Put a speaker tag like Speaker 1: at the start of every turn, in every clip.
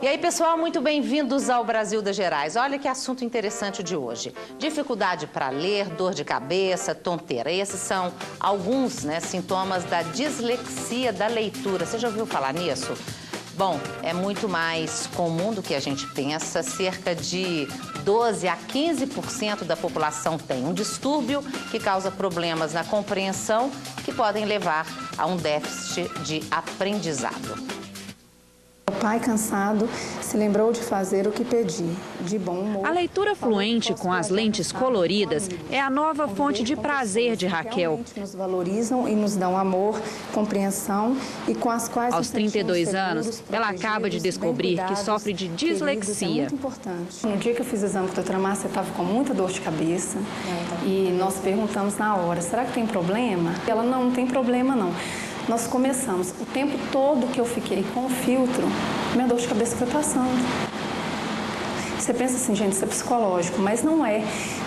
Speaker 1: E aí, pessoal, muito bem-vindos ao Brasil das Gerais. Olha que assunto interessante de hoje. Dificuldade para ler, dor de cabeça, tonteira. Esses são alguns, sintomas da dislexia da leitura. Você já ouviu falar nisso? Bom, é muito mais comum do que a gente pensa. Cerca de 12 a 15% da população tem um distúrbio que causa problemas na compreensão que podem levar a um déficit de aprendizado.
Speaker 2: O pai, cansado, se lembrou de fazer o que pedi, de bom humor.
Speaker 3: A leitura fluente com as lentes coloridas é a nova fonte de prazer de Raquel.
Speaker 2: Nos valorizam e nos dão amor, compreensão e com as quais...
Speaker 3: Aos 32 anos, ela acaba de descobrir que sofre de dislexia.
Speaker 2: É muito importante. No dia que eu fiz o exame com a doutora Márcia, eu estava com muita dor de cabeça e nós perguntamos na hora, será que tem problema? Ela, não tem problema não. Nós começamos, o tempo todo que eu fiquei com o filtro, minha dor de cabeça foi passando. Você pensa assim, gente, isso é psicológico, mas não é.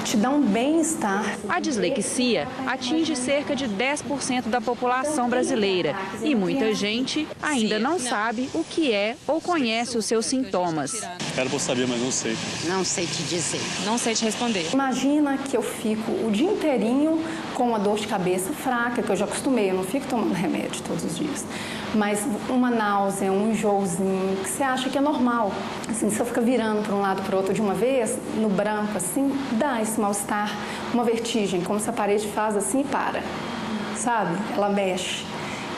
Speaker 2: Te dá um bem-estar.
Speaker 3: A dislexia atinge cerca de 10% da população brasileira e muita gente ainda não sabe o que é ou conhece os seus sintomas.
Speaker 4: Quero vou saber, mas não sei.
Speaker 5: Não sei te dizer, não sei te responder.
Speaker 2: Imagina que eu fico o dia inteirinho com uma dor de cabeça fraca, que eu já acostumei, eu não fico tomando remédio todos os dias. Mas uma náusea, um enjoozinho, que você acha que é normal. Assim, se eu ficar virando para um lado para o outro de uma vez, no branco, assim, dá esse mal-estar, uma vertigem, como se a parede faz assim e para, sabe? Ela mexe.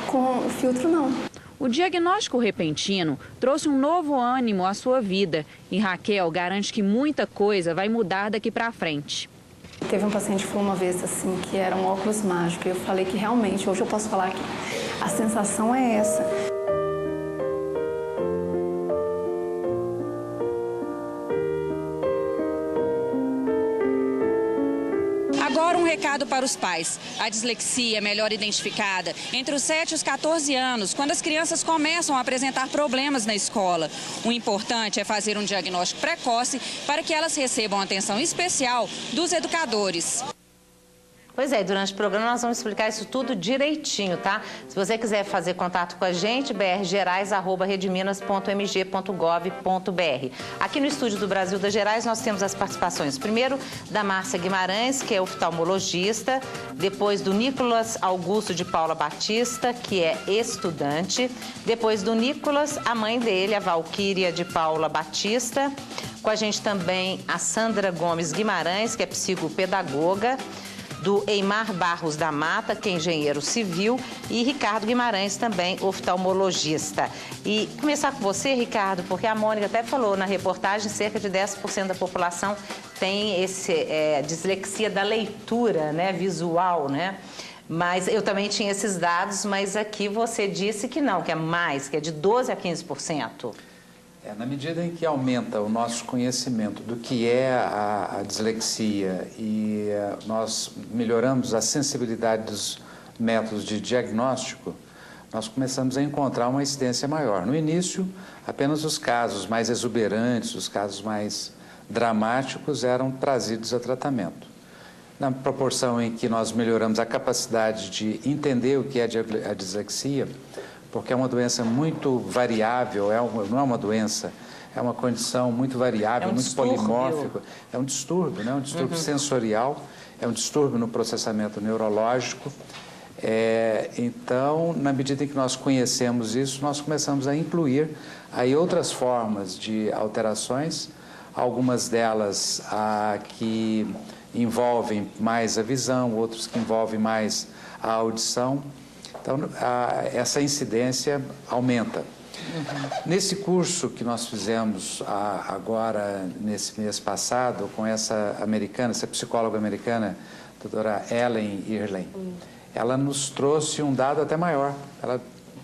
Speaker 2: Com o filtro, não.
Speaker 3: O diagnóstico repentino trouxe um novo ânimo à sua vida e Raquel garante que muita coisa vai mudar daqui para frente.
Speaker 2: Teve um paciente que falou uma vez assim que era um óculos mágico e eu falei que realmente, hoje eu posso falar que a sensação é essa.
Speaker 5: Agora um recado para os pais. A dislexia é melhor identificada entre os 7 e os 14 anos, quando as crianças começam a apresentar problemas na escola. O importante é fazer um diagnóstico precoce para que elas recebam atenção especial dos educadores.
Speaker 1: Pois é, durante o programa nós vamos explicar isso tudo direitinho, tá? Se você quiser fazer contato com a gente, brgerais@redminas.mg.gov.br. Aqui no estúdio do Brasil das Gerais nós temos as participações, primeiro da Márcia Guimarães, que é oftalmologista, depois do Nicolas Augusto de Paula Batista, que é estudante, depois do Nicolas, a mãe dele, a Valquíria de Paula Batista, com a gente também a Sandra Gomes Guimarães, que é psicopedagoga, do Eimar Barros da Mata, que é engenheiro civil, e Ricardo Guimarães, também oftalmologista. E começar com você, Ricardo, porque a Mônica até falou na reportagem, cerca de 10% da população tem dislexia da leitura, visual, Mas eu também tinha esses dados, mas aqui você disse que não, que é mais, que é de 12% a 15%.
Speaker 6: Na medida em que aumenta o nosso conhecimento do que é a dislexia e nós melhoramos a sensibilidade dos métodos de diagnóstico, nós começamos a encontrar uma incidência maior. No início, apenas os casos mais exuberantes, os casos mais dramáticos eram trazidos a tratamento. Na proporção em que nós melhoramos a capacidade de entender o que é a dislexia, porque é uma doença muito variável, não é uma doença, é uma condição muito variável, muito polimórfica. É um distúrbio, um distúrbio sensorial, é um distúrbio no processamento neurológico. Então, na medida em que nós conhecemos isso, nós começamos a incluir aí outras formas de alterações, algumas delas que envolvem mais a visão, outros que envolvem mais a audição. Então, essa incidência aumenta. Nesse curso que nós fizemos agora, nesse mês passado, com essa psicóloga americana, doutora Ellen Irlen, ela nos trouxe um dado até maior. Ela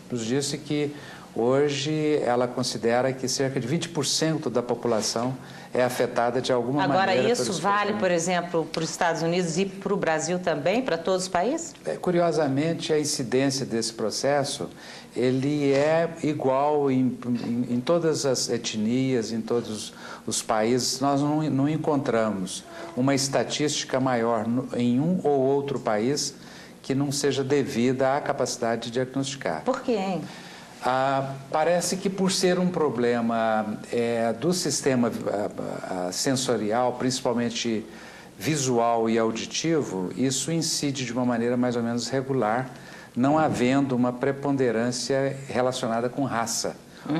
Speaker 6: nos disse que hoje ela considera que cerca de 20% da população é afetada de alguma maneira.
Speaker 1: Agora, isso vale, por exemplo, para os Estados Unidos e para o Brasil também, para todos os países?
Speaker 6: Curiosamente, a incidência desse processo, ele é igual em todas as etnias, em todos os países. Nós não encontramos uma estatística maior em um ou outro país que não seja devida à capacidade de diagnosticar.
Speaker 1: Por quê, hein?
Speaker 6: Parece que por ser um problema do sistema sensorial, principalmente visual e auditivo, isso incide de uma maneira mais ou menos regular, não havendo uma preponderância relacionada com raça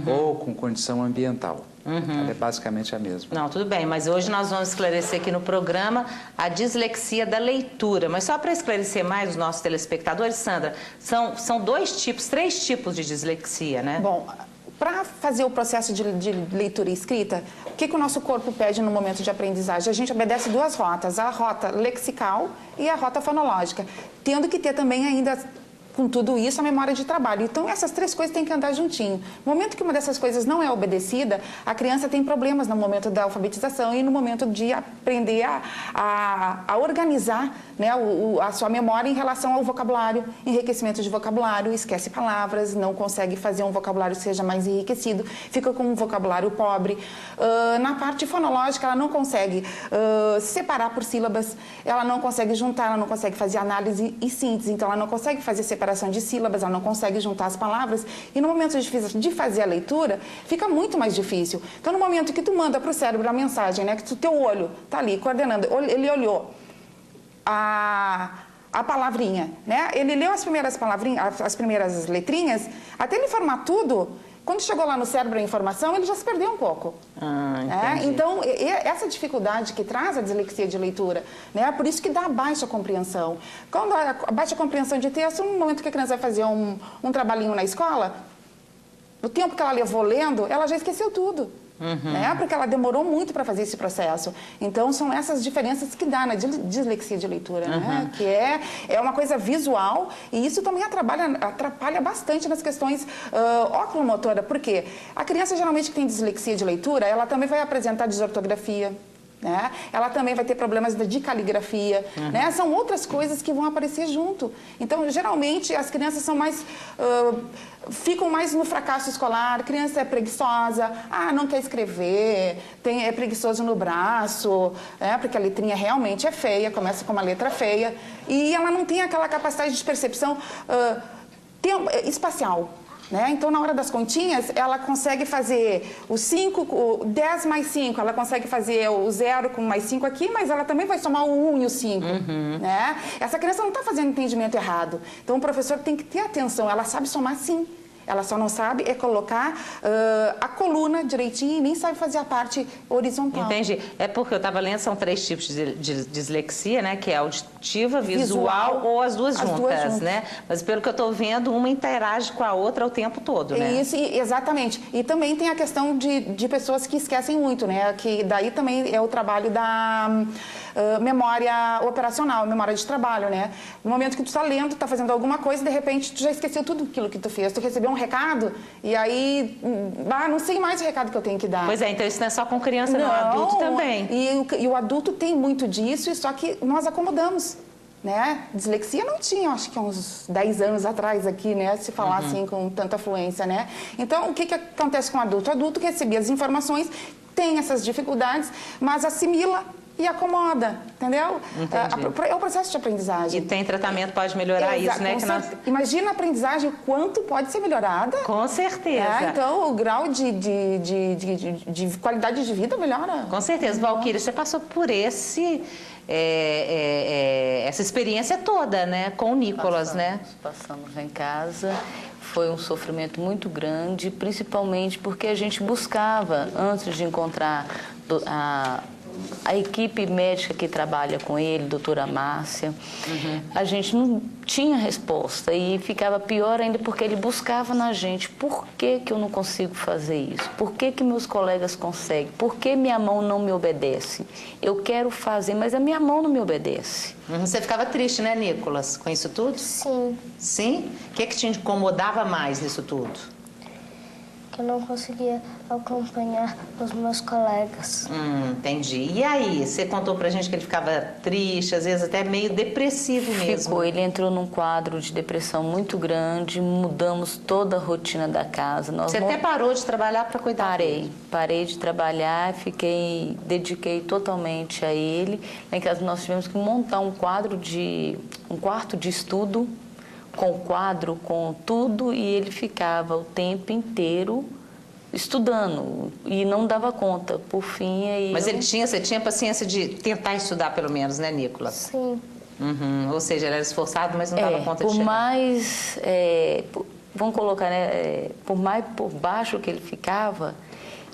Speaker 6: ou com condição ambiental. Ela é basicamente a mesma.
Speaker 1: Não, tudo bem, mas hoje nós vamos esclarecer aqui no programa a dislexia da leitura. Mas só para esclarecer mais os nossos telespectadores, Sandra, são três tipos de dislexia, né?
Speaker 4: Bom, para fazer o processo de leitura e escrita, o que o nosso corpo pede no momento de aprendizagem? A gente obedece duas rotas, a rota lexical e a rota fonológica, tendo que ter também ainda, com tudo isso, a memória de trabalho. Então, essas três coisas têm que andar juntinho. No momento que uma dessas coisas não é obedecida, a criança tem problemas no momento da alfabetização e no momento de aprender a organizar, né, a sua memória em relação ao vocabulário, enriquecimento de vocabulário, esquece palavras, não consegue fazer um vocabulário que seja mais enriquecido, fica com um vocabulário pobre. Na parte fonológica, ela não consegue separar por sílabas, ela não consegue juntar, ela não consegue fazer análise e síntese, então ela não consegue fazer separação de sílabas, ela não consegue juntar as palavras, e no momento de fazer a leitura, fica muito mais difícil. Então, no momento que tu manda para o cérebro a mensagem, né, que o teu olho está ali coordenando, ele olhou a palavrinha, né, ele leu as primeiras palavrinhas, as primeiras letrinhas, até ele formar tudo, quando chegou lá no cérebro a informação, ele já se perdeu um pouco. Então, essa dificuldade que traz a dislexia de leitura, né? Por isso que dá a baixa compreensão. Quando a baixa compreensão de texto, no momento que a criança vai fazer um trabalhinho na escola, o tempo que ela levou lendo, ela já esqueceu tudo. Né? Porque ela demorou muito para fazer esse processo. Então, são essas diferenças que dá na dislexia de leitura, né? Que é uma coisa visual, e isso também atrapalha bastante nas questões oculomotora. Por quê? A criança, geralmente, que tem dislexia de leitura, ela também vai apresentar desortografia, né? Ela também vai ter problemas de caligrafia, né? São outras coisas que vão aparecer junto. Então, geralmente, as crianças são mais... ficam mais no fracasso escolar, a criança é preguiçosa, não quer escrever, é preguiçoso no braço, porque a letrinha realmente é feia, começa com uma letra feia, e ela não tem aquela capacidade de percepção espacial. Né? Então, na hora das continhas, ela consegue fazer o 10 mais 5, ela consegue fazer o 0 com mais 5 aqui, mas ela também vai somar o 1 e o 5. Né? Essa criança não está fazendo entendimento errado. Então, o professor tem que ter atenção, ela sabe somar sim. Ela só não sabe colocar a coluna direitinho e nem sabe fazer a parte horizontal.
Speaker 1: Entendi. É porque eu estava lendo, são 3 tipos de dislexia, né? Que é auditiva, visual ou as duas juntas, né? Mas pelo que eu estou vendo, uma interage com a outra o tempo todo, né?
Speaker 4: Isso, exatamente. E também tem a questão de pessoas que esquecem muito, né? Que daí também é o trabalho da memória operacional, memória de trabalho, né? No momento que tu está lendo, está fazendo alguma coisa, de repente tu já esqueceu tudo aquilo que tu fez. Tu recebeu um recado e aí, não sei mais o recado que eu tenho que dar.
Speaker 1: Pois é, então isso não é só com criança, não, adulto também.
Speaker 4: E o adulto tem muito disso, só que nós acomodamos. Né? Dislexia não tinha, acho que uns 10 anos atrás aqui, né? Se falar assim com tanta fluência, né? Então, o que acontece com o adulto? O adulto que recebia as informações, tem essas dificuldades, mas assimila e acomoda, entendeu? É o processo de aprendizagem.
Speaker 1: E tem tratamento, pode melhorar isso, né?
Speaker 4: Imagina a aprendizagem, quanto pode ser melhorada.
Speaker 1: Com certeza.
Speaker 4: Então, o grau de qualidade de vida melhora.
Speaker 1: Com certeza. Valquíria, você passou por essa experiência toda, né? Com o Nicolas, né?
Speaker 7: Passamos em casa. Foi um sofrimento muito grande, principalmente porque a gente buscava, antes de encontrar a equipe médica que trabalha com ele, doutora Márcia, a gente não tinha resposta e ficava pior ainda porque ele buscava na gente: por que eu não consigo fazer isso? Por que meus colegas conseguem? Por que minha mão não me obedece? Eu quero fazer, mas a minha mão não me obedece.
Speaker 1: Você ficava triste, né, Nicolas, com isso tudo?
Speaker 8: Sim.
Speaker 1: Sim? O que te incomodava mais nisso tudo?
Speaker 8: Eu não conseguia acompanhar os meus colegas.
Speaker 1: Entendi. E aí, você contou pra gente que ele ficava triste, às vezes até meio depressivo mesmo.
Speaker 7: Ficou, ele entrou num quadro de depressão muito grande, mudamos toda a rotina da casa.
Speaker 1: Você até parou de trabalhar para cuidar dele?
Speaker 7: Parei de trabalhar, dediquei totalmente a ele. Lá em casa nós tivemos que montar um quarto de estudo com o quadro, com tudo, e ele ficava o tempo inteiro estudando e não dava conta. Por fim, aí
Speaker 1: Mas você tinha paciência de tentar estudar pelo menos, né, Nicolas?
Speaker 8: Sim.
Speaker 1: Uhum. Ou seja, ele era esforçado, mas não dava conta de
Speaker 7: por
Speaker 1: chegar.
Speaker 7: mais, vamos colocar, né, por baixo que ele ficava,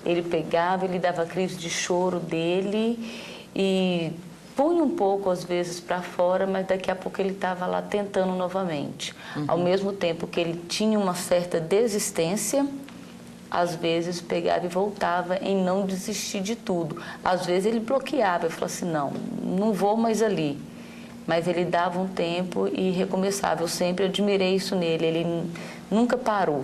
Speaker 7: ele pegava, ele dava crise de choro dele e punha um pouco, às vezes, para fora, mas daqui a pouco ele estava lá tentando novamente. Ao mesmo tempo que ele tinha uma certa desistência, às vezes pegava e voltava em não desistir de tudo. Às vezes ele bloqueava e falava assim, não vou mais ali. Mas ele dava um tempo e recomeçava. Eu sempre admirei isso nele, ele nunca parou.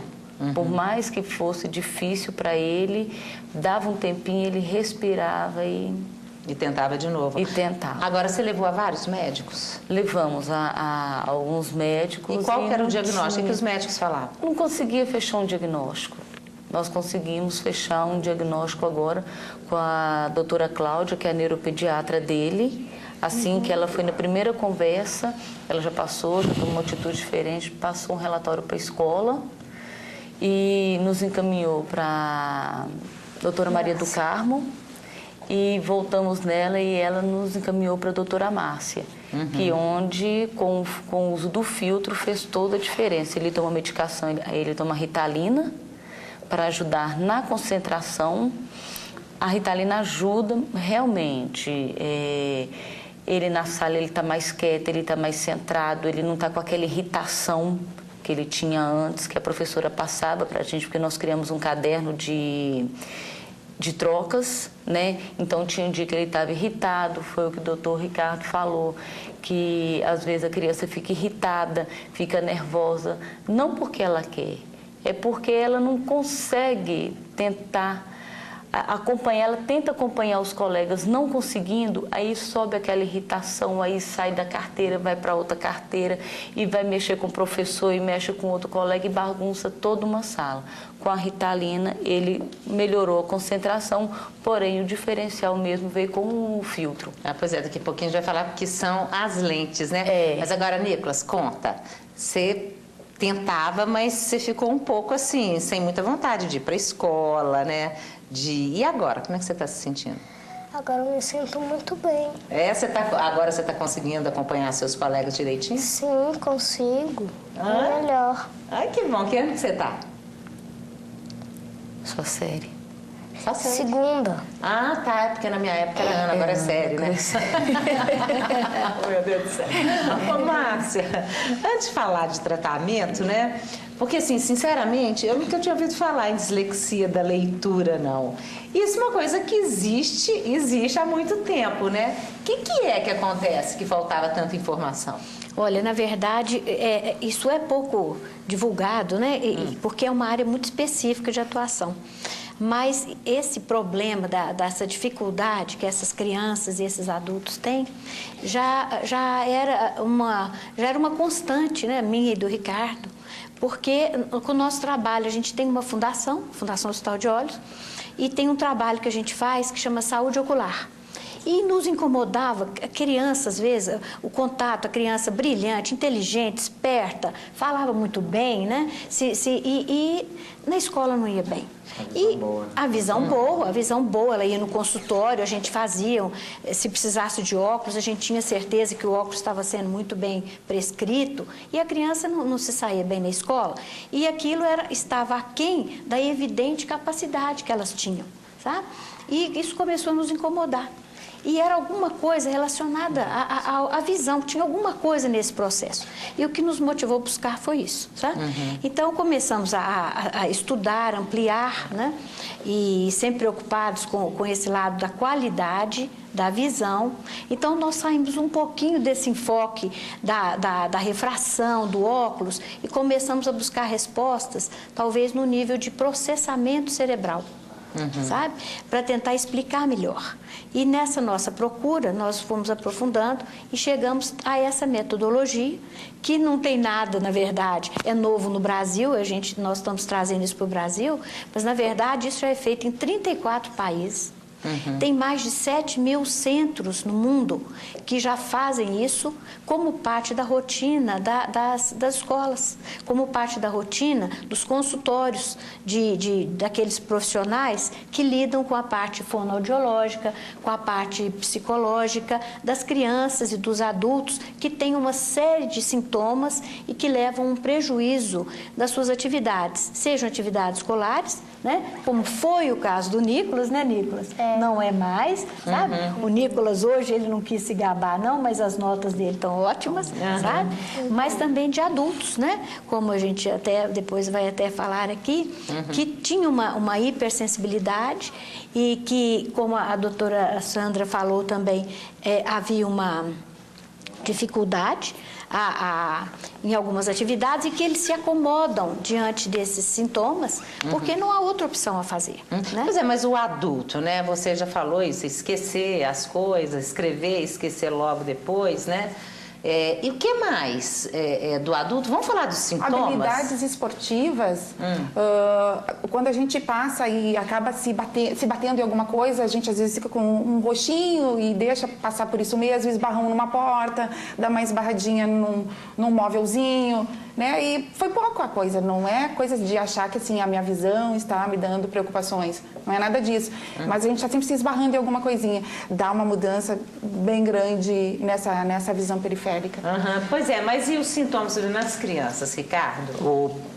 Speaker 7: Por mais que fosse difícil para ele, dava um tempinho, ele respirava e
Speaker 1: tentava de novo.
Speaker 7: E tentava.
Speaker 1: Agora, você levou a vários médicos?
Speaker 7: Levamos a alguns médicos.
Speaker 1: E qual que era o diagnóstico que os médicos falavam?
Speaker 7: Não conseguia fechar um diagnóstico. Nós conseguimos fechar um diagnóstico agora com a doutora Cláudia, que é a neuropediatra dele. Assim que ela foi na primeira conversa, ela já passou, já tomou uma atitude diferente, passou um relatório para a escola e nos encaminhou para a doutora Maria do Carmo e voltamos nela e ela nos encaminhou para a doutora Márcia, que onde, com o uso do filtro, fez toda a diferença. Ele toma medicação, ele toma Ritalina para ajudar na concentração. A Ritalina ajuda realmente. Ele na sala ele está mais quieto, ele está mais centrado, ele não está com aquela irritação que ele tinha antes, que a professora passava para a gente, porque nós criamos um caderno de trocas, né? Então tinha um dia que ele estava irritado, foi o que o doutor Ricardo falou, que às vezes a criança fica irritada, fica nervosa, não porque ela quer, é porque ela não consegue tentar acompanhar, ela tenta acompanhar os colegas, não conseguindo, aí sobe aquela irritação, aí sai da carteira, vai para outra carteira e vai mexer com o professor e mexe com outro colega e bagunça toda uma sala. Com a Ritalina, ele melhorou a concentração, porém o diferencial mesmo veio com o filtro.
Speaker 1: Pois é, daqui a pouquinho a gente vai falar que são as lentes, né? Mas agora, Nicolas, conta, você tentava, mas você ficou um pouco assim, sem muita vontade de ir para a escola, né? E agora, como é que você está se sentindo?
Speaker 8: Agora eu me sinto muito bem.
Speaker 1: Agora você está conseguindo acompanhar seus colegas direitinho?
Speaker 8: Sim, consigo. Melhor.
Speaker 1: Ai, que bom. Que ano que você está?
Speaker 7: Sua série.
Speaker 1: Só série.
Speaker 8: Segunda.
Speaker 1: Ah, tá. É porque na minha época era ano, agora é série, né? Meu Deus do céu. Ô, Márcia, antes de falar de tratamento, né? Porque, assim, sinceramente, eu nunca tinha ouvido falar em dislexia da leitura, não. Isso é uma coisa que existe há muito tempo, né? O que é que acontece que faltava tanta informação?
Speaker 9: Olha, na verdade, isso é pouco divulgado, né? Porque é uma área muito específica de atuação. Mas esse problema dessa dificuldade que essas crianças e esses adultos têm já era uma constante, né, minha e do Ricardo, porque com o nosso trabalho a gente tem uma Fundação Hospital de Olhos, e tem um trabalho que a gente faz que chama Saúde Ocular. E nos incomodava, a criança, às vezes, a criança brilhante, inteligente, esperta, falava muito bem, né? E na escola não ia bem. A visão boa, ela ia no consultório, a gente fazia, se precisasse de óculos, a gente tinha certeza que o óculos estava sendo muito bem prescrito, e a criança não se saía bem na escola. E aquilo estava aquém da evidente capacidade que elas tinham, sabe? E isso começou a nos incomodar. E era alguma coisa relacionada à visão, tinha alguma coisa nesse processo. E o que nos motivou a buscar foi isso, sabe? Então, começamos a estudar, ampliar, né? E sempre preocupados com esse lado da qualidade, da visão. Então, nós saímos um pouquinho desse enfoque da refração, do óculos, e começamos a buscar respostas, talvez no nível de processamento cerebral. Sabe? Para tentar explicar melhor. E nessa nossa procura, nós fomos aprofundando e chegamos a essa metodologia, que não tem nada, na verdade, é novo no Brasil, nós estamos trazendo isso para o Brasil, mas, na verdade, isso já é feito em 34 países. Tem mais de 7.000 centros no mundo que já fazem isso como parte da rotina das escolas, como parte da rotina dos consultórios daqueles profissionais que lidam com a parte fonoaudiológica, com a parte psicológica das crianças e dos adultos que têm uma série de sintomas e que levam um prejuízo das suas atividades, sejam atividades escolares, né? Como foi o caso do Nicolas, né, Nicolas? Não é mais, sabe? O Nicolas hoje, ele não quis se gabar, não, mas as notas dele estão ótimas, sabe? Mas também de adultos, né? Como a gente até depois vai até falar aqui, que tinha uma hipersensibilidade e que, como a doutora Sandra falou também, havia uma dificuldade em algumas atividades e que eles se acomodam diante desses sintomas, porque não há outra opção a fazer. Né?
Speaker 1: Pois é, mas o adulto, né? Você já falou isso, esquecer as coisas, escrever, esquecer logo depois, né? E o que mais do adulto? Vamos falar dos sintomas?
Speaker 4: Habilidades esportivas, quando a gente passa e acaba se batendo em alguma coisa, a gente às vezes fica com um roxinho e deixa passar por isso mesmo, esbarramos numa porta, dá uma esbarradinha num móvelzinho, né? E foi pouco a coisa, não é coisa de achar que assim, a minha visão está me dando preocupações, não é nada disso. Mas a gente está sempre se esbarrando em alguma coisinha, dá uma mudança bem grande nessa visão periférica.
Speaker 1: Pois é, mas e os sintomas nas crianças, Ricardo?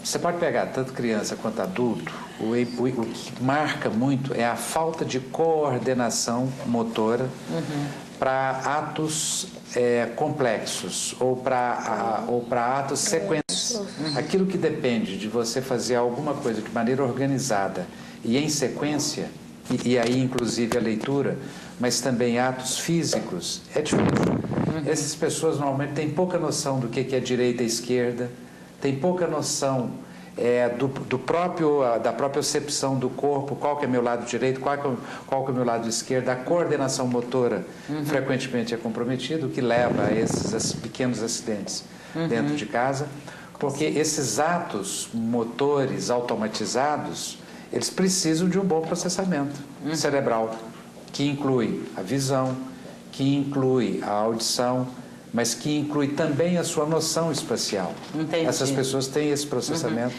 Speaker 6: Você pode pegar tanto criança quanto adulto, o que marca muito é a falta de coordenação motora para atos complexos ou para atos sequêncios. Aquilo que depende de você fazer alguma coisa de maneira organizada e em sequência, e aí inclusive a leitura, mas também atos físicos, é difícil. Essas pessoas normalmente têm pouca noção do que é direita e esquerda, têm pouca noção da própria percepção do corpo, qual que é meu lado direito, qual que é o meu lado esquerdo. A coordenação motora frequentemente é comprometida, o que leva a esses pequenos acidentes dentro de casa, porque esses atos motores automatizados, eles precisam de um bom processamento cerebral, que inclui a visão, que inclui a audição, mas que inclui também a sua noção espacial.
Speaker 1: Entendi.
Speaker 6: Essas pessoas têm esse processamento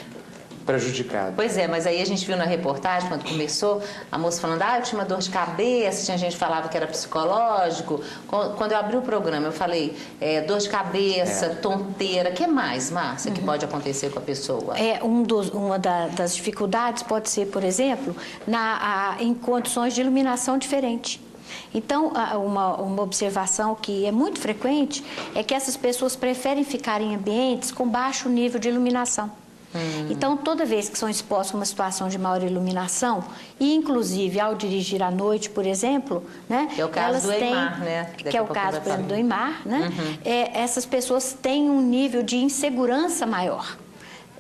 Speaker 6: prejudicado.
Speaker 1: Pois é, mas aí a gente viu na reportagem, quando começou, a moça falando, eu tinha uma dor de cabeça, tinha gente que falava que era psicológico. Quando eu abri o programa, eu falei, dor de cabeça, tonteira, o que mais, Márcia, que pode acontecer com a pessoa?
Speaker 9: Uma das dificuldades pode ser, por exemplo, em condições de iluminação diferente. Então, uma observação que é muito frequente é que essas pessoas preferem ficar em ambientes com baixo nível de iluminação. Então, toda vez que são expostos a uma situação de maior iluminação, e inclusive ao dirigir à noite, por exemplo, né,
Speaker 1: que é o caso do Eimar, né?
Speaker 9: Que é o caso, por exemplo, do Eimar, né? Essas pessoas têm um nível de insegurança maior.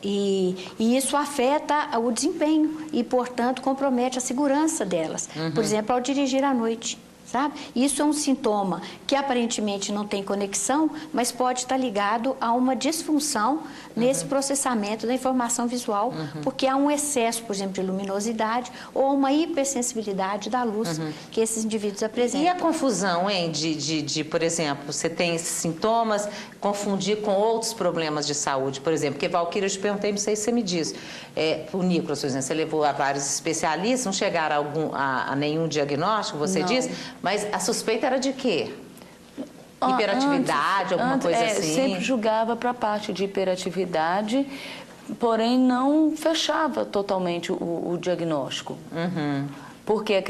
Speaker 9: E isso afeta o desempenho e, portanto, compromete a segurança delas. Por exemplo, ao dirigir à noite. Sabe? Isso é um sintoma que aparentemente não tem conexão, mas pode estar ligado a uma disfunção nesse processamento da informação visual, porque há um excesso, por exemplo, de luminosidade ou uma hipersensibilidade da luz que esses indivíduos apresentam.
Speaker 1: E a confusão, hein, por exemplo, você tem esses sintomas, confundir com outros problemas de saúde, por exemplo, porque, Valquíria, eu te perguntei, não sei se você me diz, o Nicolas, por exemplo, você levou a vários especialistas, não chegaram a nenhum diagnóstico, você disse, mas a suspeita era de quê? Hiperatividade, alguma coisa assim?
Speaker 7: Sempre julgava para a parte de hiperatividade, porém não fechava totalmente o diagnóstico. Porque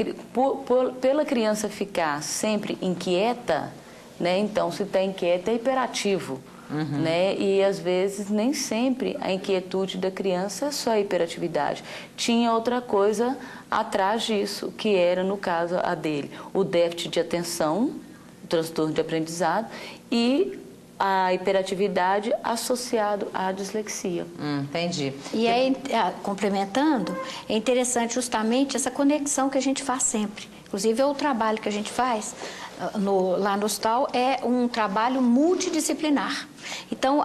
Speaker 7: pela criança ficar sempre inquieta, né, então se está inquieta é hiperativo. Né? E às vezes nem sempre a inquietude da criança é só a hiperatividade. Tinha outra coisa atrás disso, que era, no caso, a dele, o déficit de atenção, o transtorno de aprendizado e a hiperatividade associado à dislexia.
Speaker 1: Entendi.
Speaker 9: E aí, complementando, é interessante justamente essa conexão que a gente faz sempre. Inclusive, é o trabalho que a gente faz lá no hospital é um trabalho multidisciplinar. Então,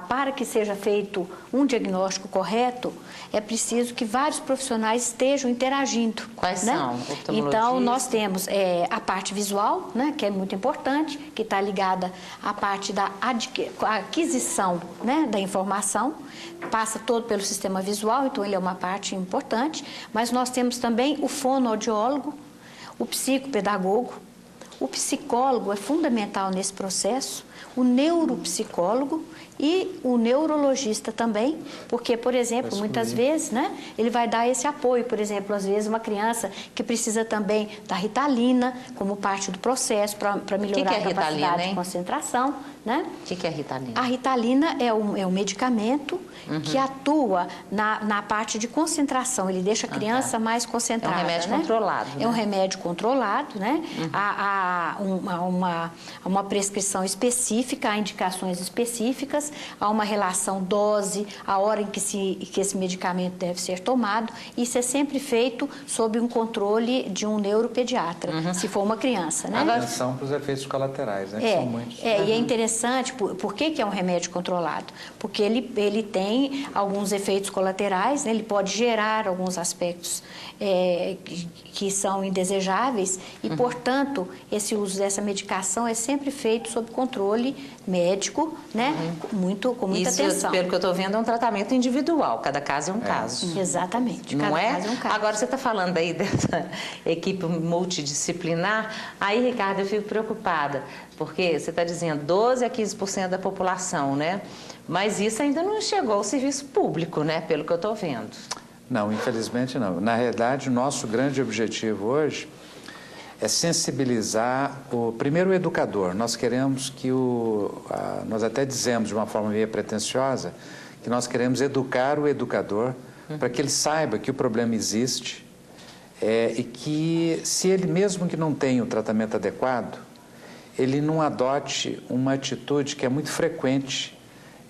Speaker 9: para que seja feito um diagnóstico correto, é preciso que vários profissionais estejam interagindo.
Speaker 1: Quais
Speaker 9: né?
Speaker 1: são?
Speaker 9: Então, nós temos a parte visual, né, que é muito importante, que está ligada à parte da aquisição, né, da informação, passa todo pelo sistema visual, então ele é uma parte importante, mas nós temos também o fonoaudiólogo, o psicopedagogo, o psicólogo é fundamental nesse processo, o neuropsicólogo e o neurologista também, porque, por exemplo, muitas vezes, né, ele vai dar esse apoio, por exemplo, às vezes uma criança que precisa também da Ritalina como parte do processo para melhorar a capacidade de concentração. Né?
Speaker 1: O que é a Ritalina?
Speaker 9: A Ritalina é um medicamento que atua na parte de concentração, ele deixa a criança mais concentrada.
Speaker 1: É um remédio,
Speaker 9: né?
Speaker 1: controlado. Né?
Speaker 9: É um remédio controlado, né? Há uma prescrição específica, há indicações específicas, há uma relação dose, a hora em que esse medicamento deve ser tomado. Isso é sempre feito sob um controle de um neuropediatra, se for uma criança. Né?
Speaker 6: Atenção para os efeitos colaterais, né? Que são muitos.
Speaker 9: E é interessante, por que é um remédio controlado? Porque ele tem alguns efeitos colaterais, né? Ele pode gerar alguns aspectos que são indesejáveis e, portanto, esse uso dessa medicação é sempre feito sob controle médico, né? Com muita atenção.
Speaker 1: Isso, pelo que eu estou vendo, é um tratamento individual, cada caso é um caso.
Speaker 9: Exatamente,
Speaker 1: não
Speaker 9: cada
Speaker 1: é?
Speaker 9: caso é um caso.
Speaker 1: Agora, você está falando aí dessa equipe multidisciplinar, aí, Ricardo, eu fico preocupada, porque você está dizendo 12% a 15% da população, né? Mas isso ainda não chegou ao serviço público, né? Pelo que eu estou vendo.
Speaker 6: Não, infelizmente não. Na realidade, o nosso grande objetivo hoje é sensibilizar primeiro o educador. Nós queremos que nós até dizemos de uma forma meio pretensiosa que nós queremos educar o educador para que ele saiba que o problema existe e que, se ele mesmo que não tenha o tratamento adequado, ele não adote uma atitude que é muito frequente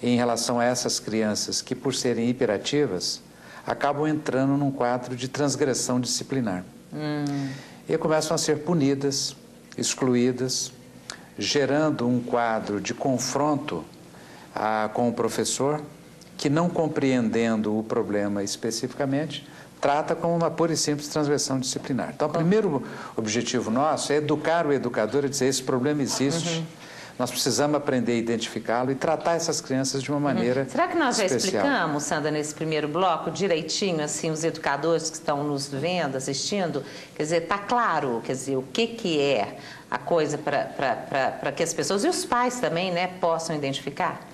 Speaker 6: em relação a essas crianças que, por serem hiperativas, acabam entrando num quadro de transgressão disciplinar. E começam a ser punidas, excluídas, gerando um quadro de confronto com o professor, que, não compreendendo o problema especificamente, trata como uma pura e simples transgressão disciplinar. Então, o primeiro objetivo nosso é educar o educador a dizer: esse problema existe, nós precisamos aprender a identificá-lo e tratar essas crianças de uma maneira
Speaker 1: Será que nós já
Speaker 6: especial.
Speaker 1: explicamos, Sandra, nesse primeiro bloco, direitinho, assim, os educadores que estão nos vendo, assistindo? Quer dizer, está claro, quer dizer, o que é a coisa para que as pessoas, e os pais também, né, possam identificar?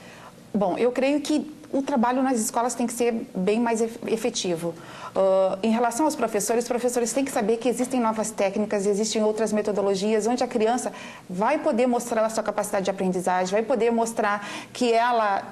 Speaker 4: Bom, eu creio que o trabalho nas escolas tem que ser bem mais efetivo. Em relação aos professores, os professores têm que saber que existem novas técnicas, existem outras metodologias, onde a criança vai poder mostrar a sua capacidade de aprendizagem, vai poder mostrar que ela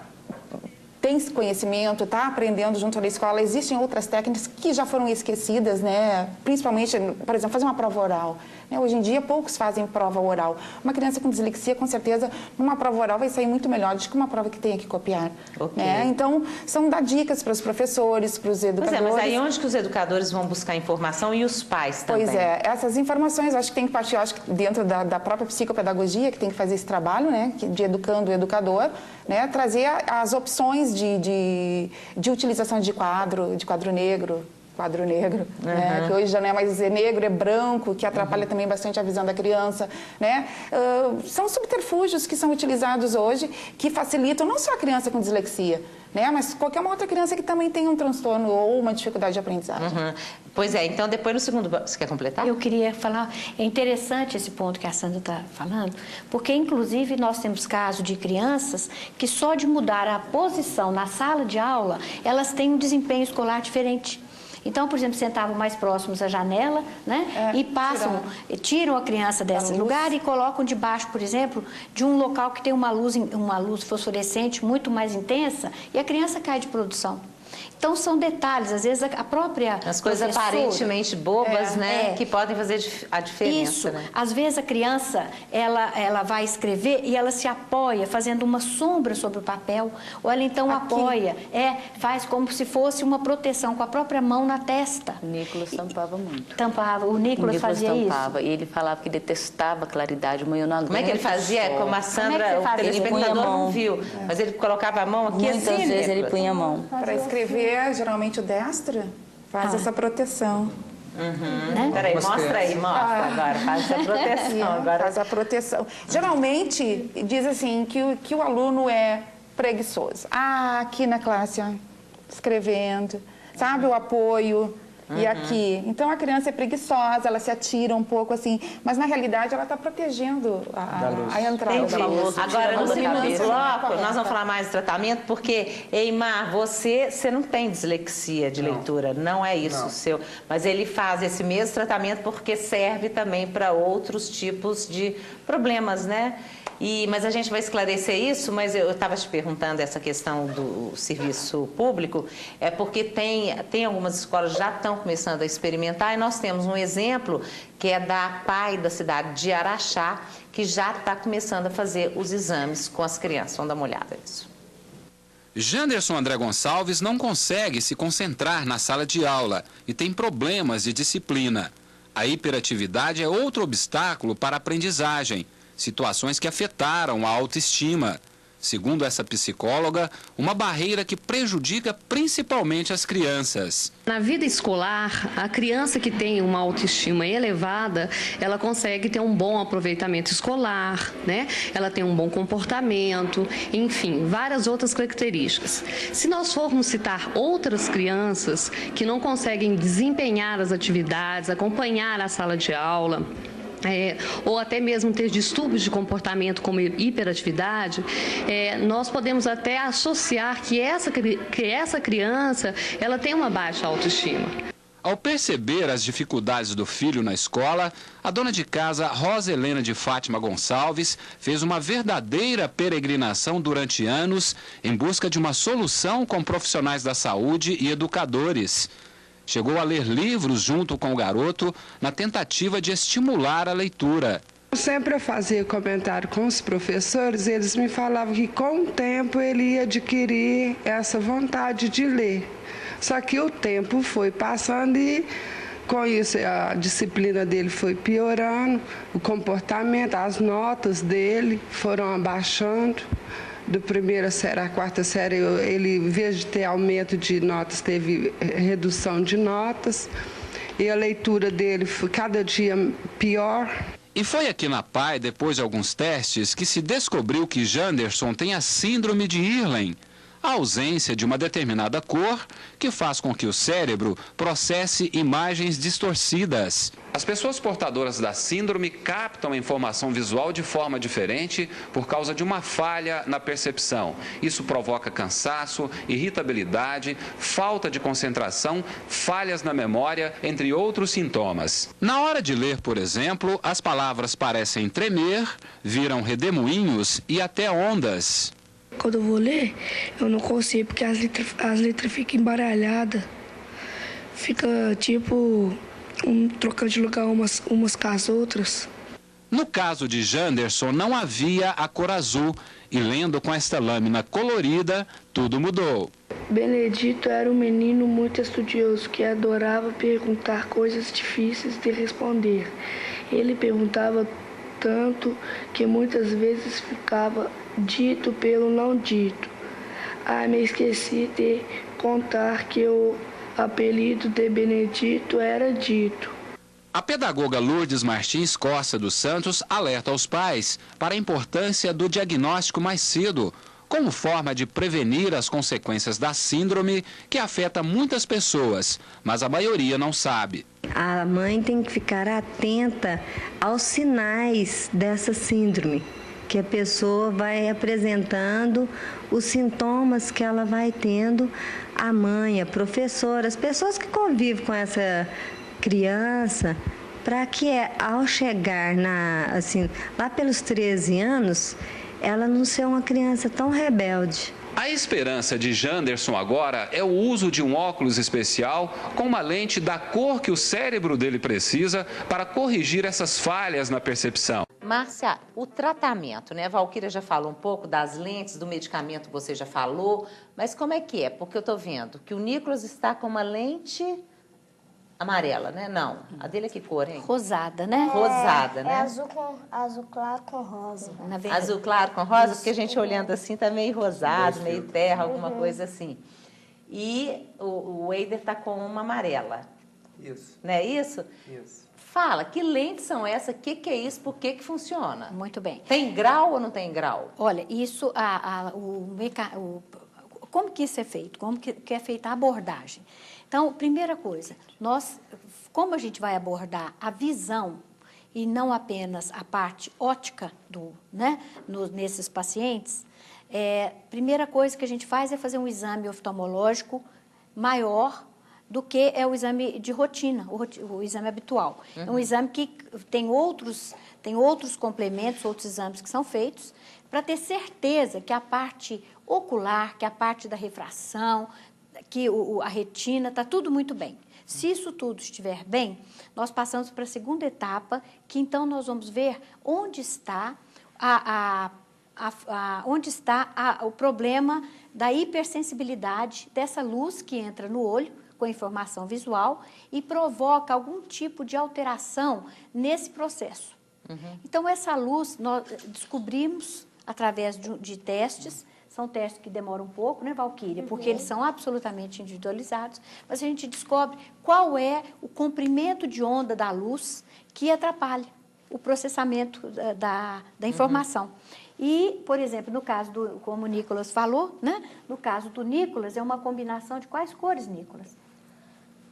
Speaker 4: tem esse conhecimento, está aprendendo junto à escola. Existem outras técnicas que já foram esquecidas, né? Principalmente, por exemplo, fazer uma prova oral. Hoje em dia, poucos fazem prova oral. Uma criança com dislexia, com certeza, numa prova oral vai sair muito melhor do que uma prova que tenha que copiar. Né? Então, são dar dicas para os professores, para os educadores.
Speaker 1: Pois é, mas aí onde que os educadores vão buscar informação e os pais também?
Speaker 4: Pois é, essas informações acho que tem que partir dentro da própria psicopedagogia, que tem que fazer esse trabalho, né, de educando o educador, né, trazer as opções de utilização de quadro negro, né? Que hoje já não é mais negro, é branco, que atrapalha também bastante a visão da criança, né? São subterfúgios que são utilizados hoje, que facilitam não só a criança com dislexia, né? Mas qualquer uma outra criança que também tem um transtorno ou uma dificuldade de aprendizagem.
Speaker 1: Pois é, então depois no segundo... Você quer completar?
Speaker 9: Eu queria falar, é interessante esse ponto que a Sandra está falando, porque inclusive nós temos casos de crianças que só de mudar a posição na sala de aula, elas têm um desempenho escolar diferente. Então, por exemplo, sentavam mais próximos à janela, né? E tiram a criança desse lugar e colocam debaixo, por exemplo, de um local que tem uma luz fosforescente muito mais intensa e a criança cai de produção. Então, são detalhes, às vezes a própria
Speaker 1: as coisas aparentemente bobas, né, que podem fazer a diferença.
Speaker 9: Isso.
Speaker 1: Né?
Speaker 9: Às vezes a criança, ela vai escrever e ela se apoia fazendo uma sombra sobre o papel, ou ela então apoia, faz como se fosse uma proteção com a própria mão na testa.
Speaker 7: O Nicolas tampava muito.
Speaker 9: Tampava, o Nicolas fazia
Speaker 7: tampava,
Speaker 9: isso.
Speaker 7: E ele falava que detestava a claridade, mãe, eu não aguento.
Speaker 1: Como é que ele fazia? Como a Sandra, o telespectador não viu, mas ele colocava a mão aqui
Speaker 7: Muitas
Speaker 1: assim,
Speaker 7: vezes ele punha a mão.
Speaker 4: Para escrever, geralmente o destro faz essa proteção.
Speaker 1: Né? Peraí, mostra aí, mostra agora, faz essa proteção. Agora.
Speaker 4: Faz a proteção. Geralmente, diz assim, que o aluno é preguiçoso. Aqui na classe, ó, escrevendo, sabe, o apoio. E aqui. Então, a criança é preguiçosa, ela se atira um pouco assim, mas na realidade ela está protegendo a entrada da luz.
Speaker 1: Agora, no segundo bloco, nós vamos falar mais do tratamento, porque, Eimar, você não tem dislexia de leitura, não é isso o seu. Mas ele faz esse mesmo tratamento porque serve também para outros tipos de problemas, né? Mas a gente vai esclarecer isso, mas eu estava te perguntando essa questão do serviço público, é porque tem algumas escolas que já estão começando a experimentar, e nós temos um exemplo que é da PAI da cidade de Araxá, que já está começando a fazer os exames com as crianças. Vamos dar uma olhada nisso.
Speaker 10: Janderson André Gonçalves não consegue se concentrar na sala de aula e tem problemas de disciplina. A hiperatividade é outro obstáculo para a aprendizagem. Situações que afetaram a autoestima. Segundo essa psicóloga, uma barreira que prejudica principalmente as crianças.
Speaker 11: Na vida escolar, a criança que tem uma autoestima elevada, ela consegue ter um bom aproveitamento escolar, né? Ela tem um bom comportamento, enfim, várias outras características. Se nós formos citar outras crianças que não conseguem desempenhar as atividades, acompanhar a sala de aula, ou até mesmo ter distúrbios de comportamento como hiperatividade, nós podemos até associar que essa criança ela tem uma baixa autoestima.
Speaker 10: Ao perceber as dificuldades do filho na escola, a dona de casa Rosa Helena de Fátima Gonçalves fez uma verdadeira peregrinação durante anos em busca de uma solução com profissionais da saúde e educadores. Chegou a ler livros junto com o garoto na tentativa de estimular a leitura.
Speaker 12: Sempre eu fazia comentário com os professores, eles me falavam que com o tempo ele ia adquirir essa vontade de ler. Só que o tempo foi passando e com isso a disciplina dele foi piorando, o comportamento, as notas dele foram abaixando. Do primeira série à quarta série, ele, em vez de ter aumento de notas, teve redução de notas. E a leitura dele foi cada dia pior.
Speaker 10: E foi aqui na PAI, depois de alguns testes, que se descobriu que Janderson tem a síndrome de Irlen, a ausência de uma determinada cor que faz com que o cérebro processe imagens distorcidas. As pessoas portadoras da síndrome captam a informação visual de forma diferente por causa de uma falha na percepção. Isso provoca cansaço, irritabilidade, falta de concentração, falhas na memória, entre outros sintomas. Na hora de ler, por exemplo, as palavras parecem tremer, viram redemoinhos e até ondas.
Speaker 13: Quando eu vou ler, eu não consigo, porque as letras ficam embaralhadas. Fica tipo trocando de lugar umas com as outras.
Speaker 10: No caso de Janderson, não havia a cor azul e lendo com esta lâmina colorida, tudo mudou.
Speaker 13: Benedito era um menino muito estudioso que adorava perguntar coisas difíceis de responder. Ele perguntava tanto que muitas vezes ficava dito pelo não dito. Me esqueci de contar que o apelido de Benedito era Dito.
Speaker 10: A pedagoga Lourdes Martins Costa dos Santos alerta aos pais para a importância do diagnóstico mais cedo, como forma de prevenir as consequências da síndrome que afeta muitas pessoas, mas a maioria não sabe.
Speaker 14: A mãe tem que ficar atenta aos sinais dessa síndrome, que a pessoa vai apresentando, os sintomas que ela vai tendo, a mãe, a professora, as pessoas que convivem com essa criança, para que ao chegar lá pelos 13 anos, ela não ser uma criança tão rebelde.
Speaker 10: A esperança de Janderson agora é o uso de um óculos especial com uma lente da cor que o cérebro dele precisa para corrigir essas falhas na percepção.
Speaker 1: Márcia, o tratamento, né? A Valquíria já falou um pouco das lentes, do medicamento você já falou, mas como é que é? Porque eu estou vendo que o Nicolas está com uma lente amarela, né? Não, a dele é que cor, hein?
Speaker 9: Rosada, né?
Speaker 1: Rosada, né?
Speaker 8: É azul claro com rosa.
Speaker 1: Azul claro com rosa, porque a gente olhando assim tá meio rosado, meio terra, alguma coisa assim. E o Eider tá com uma amarela.
Speaker 15: Isso.
Speaker 1: Não é isso?
Speaker 15: Isso.
Speaker 1: Fala, que lentes são essas? O que é isso? Por que funciona?
Speaker 9: Muito bem.
Speaker 1: Tem grau ou não tem grau?
Speaker 9: Olha, isso, como que isso é feito? Como que é feita a abordagem? Então, primeira coisa, como a gente vai abordar a visão e não apenas a parte óptica nesses pacientes, primeira coisa que a gente faz é fazer um exame oftalmológico maior do que é o exame de rotina, o exame habitual. É um exame que tem outros complementos, outros exames que são feitos, para ter certeza que a parte ocular, que a parte da refração, que a retina, está tudo muito bem. Se isso tudo estiver bem, nós passamos para a segunda etapa, que então nós vamos ver onde está o problema da hipersensibilidade dessa luz que entra no olho, com a informação visual, e provoca algum tipo de alteração nesse processo. Então, essa luz nós descobrimos através de testes. São testes que demoram um pouco, né, Valquíria? Porque eles são absolutamente individualizados, mas a gente descobre qual é o comprimento de onda da luz que atrapalha o processamento da informação. E, por exemplo, no caso como o Nicolas falou, né? No caso do Nicolas, é uma combinação de quais cores, Nicolas?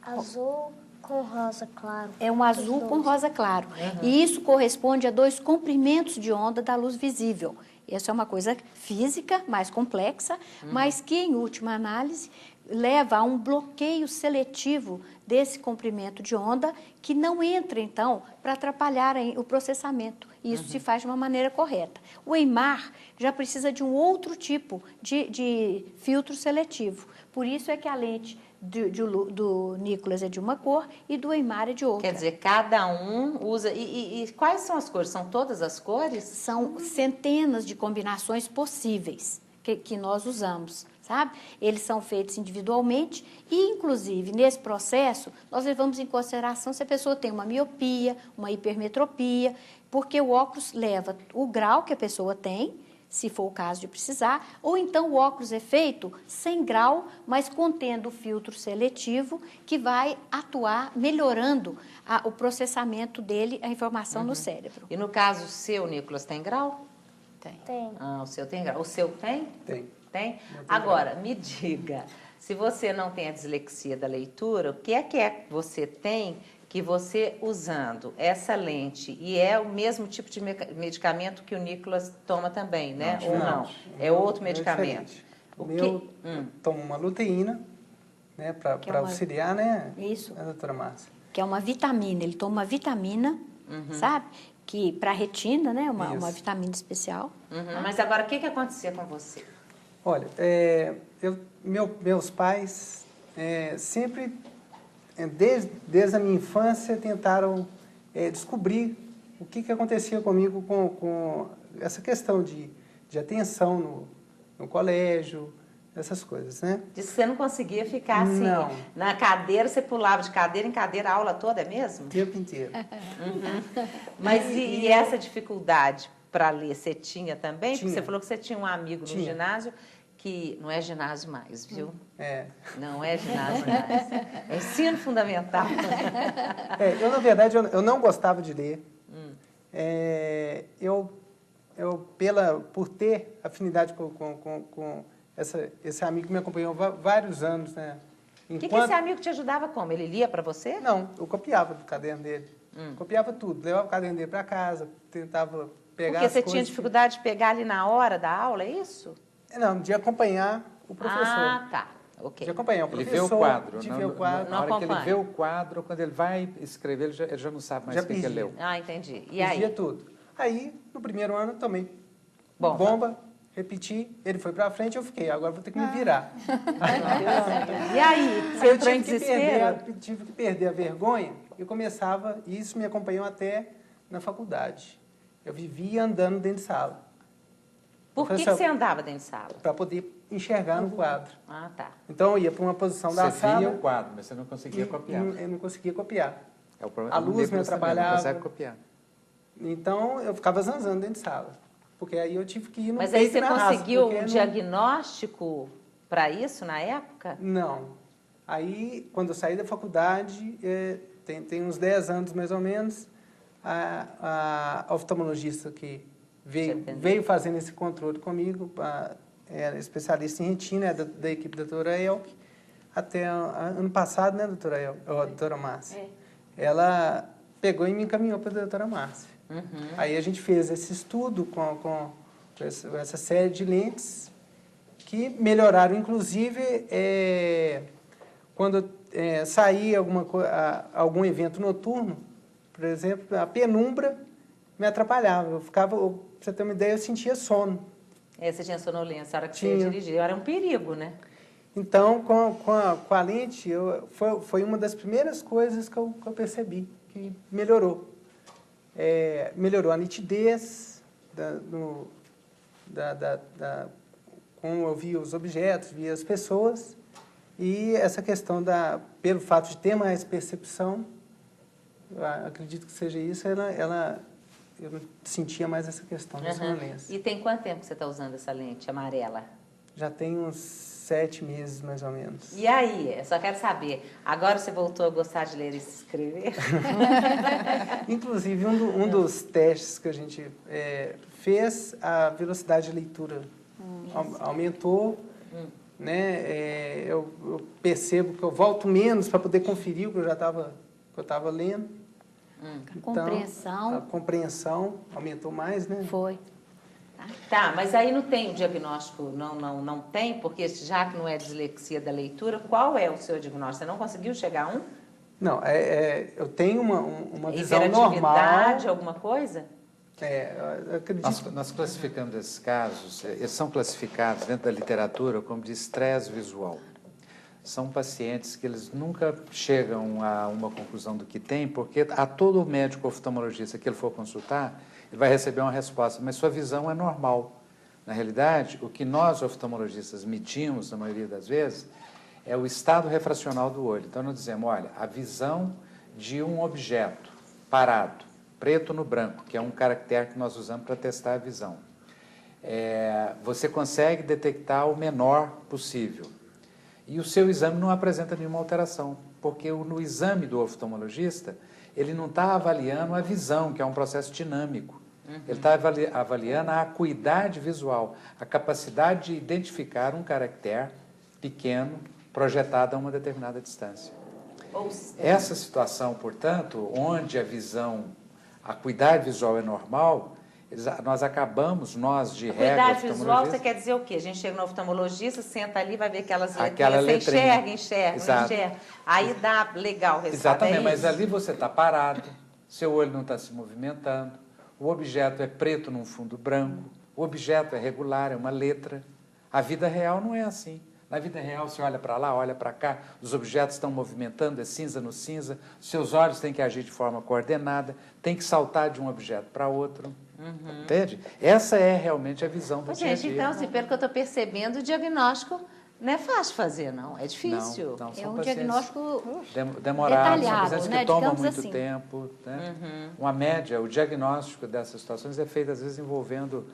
Speaker 8: Azul com rosa claro.
Speaker 9: É um azul com rosa claro. E isso corresponde a 2 comprimentos de onda da luz visível. Essa é uma coisa física mais complexa, mas que, em última análise, leva a um bloqueio seletivo desse comprimento de onda que não entra, então, para atrapalhar o processamento. E isso se faz de uma maneira correta. O EIMAR já precisa de um outro tipo de filtro seletivo. Por isso é que a lente do Nicolas é de uma cor e do EIMAR é de outra.
Speaker 1: Quer dizer, cada um usa... E quais são as cores? São todas as cores?
Speaker 9: São centenas de combinações possíveis que nós usamos, sabe? Eles são feitos individualmente e, inclusive, nesse processo, nós levamos em consideração se a pessoa tem uma miopia, uma hipermetropia, porque o óculos leva o grau que a pessoa tem, se for o caso de precisar, ou então o óculos é feito sem grau, mas contendo o filtro seletivo que vai atuar melhorando o processamento dele, a informação no cérebro.
Speaker 1: E no caso seu, Nicolas, tem grau?
Speaker 8: Tem.
Speaker 1: Ah, o seu tem grau. O seu tem?
Speaker 15: Tem.
Speaker 1: Tem? Agora, me diga, se você não tem a dislexia da leitura, o que é você tem que você, usando essa lente, e é o mesmo tipo de medicamento que o Nicolas toma também, né? Ou não? É outro medicamento.
Speaker 15: Eu tomo uma luteína, né, para auxiliar, né?
Speaker 9: Isso.
Speaker 15: A doutora Márcia.
Speaker 9: Que é uma vitamina. Ele toma uma vitamina, sabe? Que para a retina, né? Uma vitamina especial.
Speaker 1: Mas agora, o que acontecia com você?
Speaker 15: Olha, meus pais sempre... Desde a minha infância, tentaram descobrir o que acontecia comigo com essa questão de atenção no colégio, essas coisas, né?
Speaker 1: Disse que você não conseguia ficar assim, na cadeira, você pulava de cadeira em cadeira a aula toda, é mesmo?
Speaker 15: O tempo inteiro.
Speaker 1: Mas e essa dificuldade para ler, você tinha também?
Speaker 15: Tinha.
Speaker 1: Porque você falou que você tinha um amigo no ginásio, que não é ginásio mais, viu? Não é ginásio mais. É ensino fundamental.
Speaker 15: Eu, na verdade, eu não gostava de ler. Por ter afinidade com esse amigo que me acompanhou vários anos, né?
Speaker 1: O que esse amigo te ajudava como? Ele lia para você?
Speaker 15: Não, eu copiava do caderno dele. Copiava tudo. Levava o caderno dele para casa, tentava pegar
Speaker 1: Porque
Speaker 15: as
Speaker 1: você
Speaker 15: coisas
Speaker 1: tinha dificuldade de pegar ali na hora da aula, é isso?
Speaker 15: Não, de acompanhar o professor.
Speaker 1: Ah, tá. Ok.
Speaker 15: De acompanhar o professor.
Speaker 6: Ele vê o quadro.
Speaker 15: De ver o quadro.
Speaker 6: Na hora que ele vê o quadro, quando ele vai escrever, ele já não sabe mais o que ele leu.
Speaker 1: Ah, entendi. E aí?
Speaker 15: Pedia tudo. Aí, no primeiro ano, também.
Speaker 1: Bomba.
Speaker 15: repeti, ele foi para frente, eu fiquei, agora vou ter que me virar.
Speaker 1: E aí, você entrou em desespero?
Speaker 15: Tive que perder a vergonha e começava, e isso me acompanhou até na faculdade. Eu vivia andando dentro de sala.
Speaker 1: Por que você andava dentro de sala?
Speaker 15: Para poder enxergar no quadro.
Speaker 1: Ah, tá.
Speaker 15: Então eu ia para uma posição da sala.
Speaker 6: Você via o quadro, mas você não conseguia copiar.
Speaker 15: Eu não conseguia copiar.
Speaker 6: É o problema.
Speaker 15: A luz me atrapalhava.
Speaker 6: Não consegue copiar.
Speaker 15: Então eu ficava zanzando dentro de sala. Porque aí eu tive que ir no
Speaker 1: Mas aí
Speaker 15: peito
Speaker 1: você
Speaker 15: e na raça,
Speaker 1: conseguiu
Speaker 15: porque
Speaker 1: um diagnóstico para isso na época?
Speaker 15: Não. Aí, quando eu saí da faculdade, tem uns 10 anos mais ou menos, a oftalmologista que veio fazendo esse controle comigo, era especialista em retina, da equipe da doutora Elke, até ano passado, né, doutora Márcia? Ela pegou e me encaminhou para a doutora Márcia. Aí a gente fez esse estudo com essa série de lentes que melhoraram, inclusive, quando saía algum evento noturno, por exemplo, a penumbra me atrapalhava. Eu ficava, para você ter uma ideia, eu sentia sono.
Speaker 1: Você tinha sonolência, a hora que você ia dirigir. Era um perigo, né?
Speaker 15: Então, com a lente, foi uma das primeiras coisas que eu percebi, que melhorou. Melhorou a nitidez, como eu via os objetos, via as pessoas, e essa questão pelo fato de ter mais percepção, acredito que seja isso, eu sentia mais essa questão da sonolência.
Speaker 1: E tem quanto tempo que você está usando essa lente amarela?
Speaker 15: Já tem uns 7 meses, mais ou menos.
Speaker 1: E aí? Eu só quero saber, agora você voltou a gostar de ler e se escrever?
Speaker 15: Inclusive, um dos testes que a gente fez, a velocidade de leitura aumentou, né? Eu percebo que eu volto menos para poder conferir o que eu já estava lendo.
Speaker 9: Compreensão.
Speaker 15: A compreensão aumentou mais, né?
Speaker 9: Foi.
Speaker 1: Tá, mas aí não tem o diagnóstico, não tem, porque já que não é dislexia da leitura, qual é o seu diagnóstico? Você não conseguiu chegar a um?
Speaker 15: Não, eu tenho uma visão normal.
Speaker 1: Hiperatividade, alguma coisa?
Speaker 15: Eu acredito.
Speaker 6: Nós classificamos esses casos, eles são classificados dentro da literatura como de estresse visual. São pacientes que eles nunca chegam a uma conclusão do que tem, porque a todo médico oftalmologista que ele for consultar, ele vai receber uma resposta, mas sua visão é normal. Na realidade, o que nós oftalmologistas medimos, na maioria das vezes, é o estado refracional do olho. Então, nós dizemos, olha, a visão de um objeto parado, preto no branco, que é um caractere que nós usamos para testar a visão. Você consegue detectar o menor possível. E o seu exame não apresenta nenhuma alteração, porque no exame do oftalmologista, ele não está avaliando a visão, que é um processo dinâmico. Ele está avaliando a acuidade visual, a capacidade de identificar um caractere pequeno projetado a uma determinada distância. Essa situação, portanto, onde a acuidade visual é normal, nós acabamos, de regra...
Speaker 1: Acuidade visual, você quer dizer o quê? A gente chega no oftalmologista, senta ali, vai ver aquelas
Speaker 6: letrinhas,
Speaker 1: você enxerga. Aí dá legal o resultado.
Speaker 6: Exatamente, mas ali você está parado, seu olho não está se movimentando, o objeto é preto num fundo branco, o objeto é regular, é uma letra. A vida real não é assim. Na vida real, você olha para lá, olha para cá, os objetos estão movimentando, é cinza no cinza, seus olhos têm que agir de forma coordenada, tem que saltar de um objeto para outro. Entende? Essa é realmente a visão do dia a dia.
Speaker 1: Gente, então, assim, pelo que eu estou percebendo, o diagnóstico não é fácil fazer, não. É difícil.
Speaker 9: Não, é um diagnóstico
Speaker 6: demorado, são pacientes que tomam
Speaker 9: digamos
Speaker 6: muito
Speaker 9: assim.
Speaker 6: tempo. Né? Uma média, o diagnóstico dessas situações é feito, às vezes, envolvendo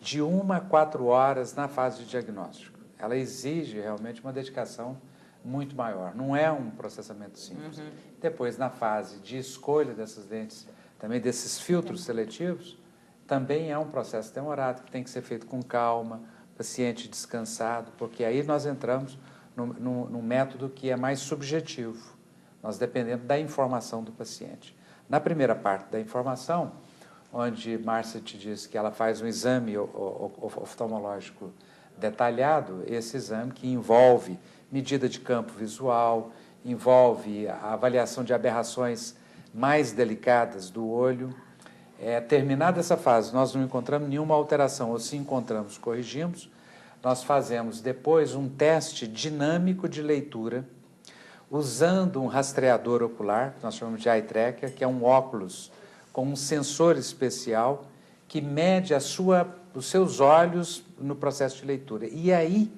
Speaker 6: de 1 a 4 horas na fase de diagnóstico. Ela exige realmente uma dedicação muito maior. Não é um processamento simples. Depois, na fase de escolha dessas lentes, também desses filtros seletivos, também é um processo demorado, que tem que ser feito com calma, paciente descansado, porque aí nós entramos num método que é mais subjetivo. Nós dependemos da informação do paciente. Na primeira parte da informação, onde Márcia te disse que ela faz um exame oftalmológico detalhado, esse exame que envolve medida de campo visual, envolve a avaliação de aberrações mais delicadas do olho, Terminada essa fase, nós não encontramos nenhuma alteração, ou se encontramos, corrigimos, nós fazemos depois um teste dinâmico de leitura, usando um rastreador ocular, que nós chamamos de eye tracker, que é um óculos com um sensor especial que mede os seus olhos no processo de leitura. E aí,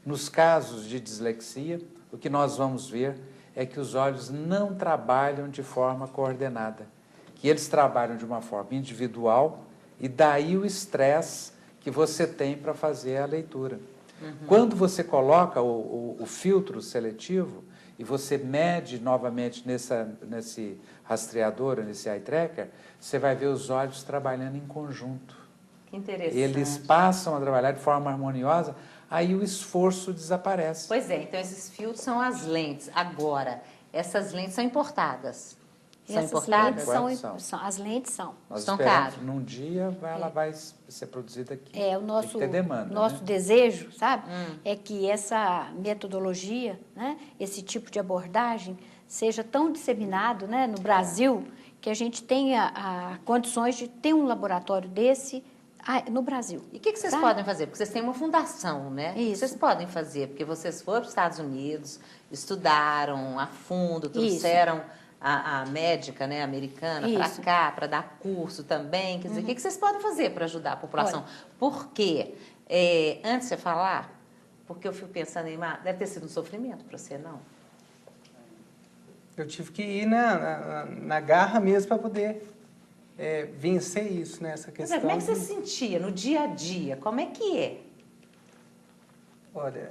Speaker 6: nos casos de dislexia, o que nós vamos ver é que os olhos não trabalham de forma coordenada, que eles trabalham de uma forma individual e daí o estresse que você tem para fazer a leitura. Quando você coloca o filtro seletivo e você mede novamente nesse rastreador, nesse eye tracker, você vai ver os olhos trabalhando em conjunto.
Speaker 1: Que interessante.
Speaker 6: Eles passam a trabalhar de forma harmoniosa, aí o esforço desaparece.
Speaker 1: Pois é, então esses filtros são as lentes. Agora, essas lentes são importadas. São importadas?
Speaker 9: As lentes são.
Speaker 6: Nós
Speaker 1: são
Speaker 6: esperamos,
Speaker 1: caras.
Speaker 6: num dia ela vai ser produzida aqui.
Speaker 9: O nosso,
Speaker 6: tem que ter demanda,
Speaker 9: nosso
Speaker 6: né?
Speaker 9: desejo, sabe, é que essa metodologia, né, esse tipo de abordagem, seja tão disseminado, né, no Brasil, que a gente tenha condições de ter um laboratório desse no Brasil.
Speaker 1: E o que vocês podem fazer? Porque vocês têm uma fundação, né?
Speaker 9: Isso.
Speaker 1: O que vocês podem fazer? Porque vocês foram para os Estados Unidos, estudaram a fundo, trouxeram a médica, né, americana para cá, para dar curso também. Quer dizer, o que vocês podem fazer para ajudar a população? Porque, antes de você falar, porque eu fico pensando em, deve ter sido um sofrimento para você, não?
Speaker 15: Eu tive que ir na garra mesmo para poder vencer isso, né, essa questão.
Speaker 1: Como é que você se sentia no dia a dia? Como é que é?
Speaker 15: Olha,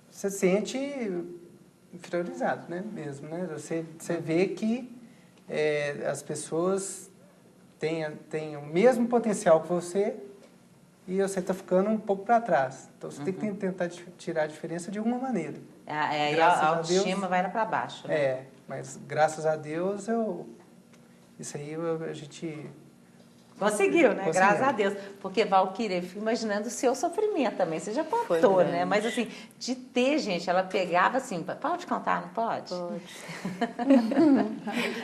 Speaker 15: você sente inferiorizado, né, mesmo, né? Você vê que as pessoas têm o mesmo potencial que você e você está ficando um pouco para trás. Então, você tem que tentar tirar a diferença de alguma maneira.
Speaker 1: E a autoestima vai lá para baixo, né?
Speaker 15: Mas graças a Deus, isso aí a gente...
Speaker 1: Conseguiu, né? Graças a Deus. Porque, Valquíria, eu fico imaginando o seu sofrimento também. Você já contou, né? Mas, assim, de ter, gente, ela pegava assim... Pode contar, não pode?
Speaker 7: Pode.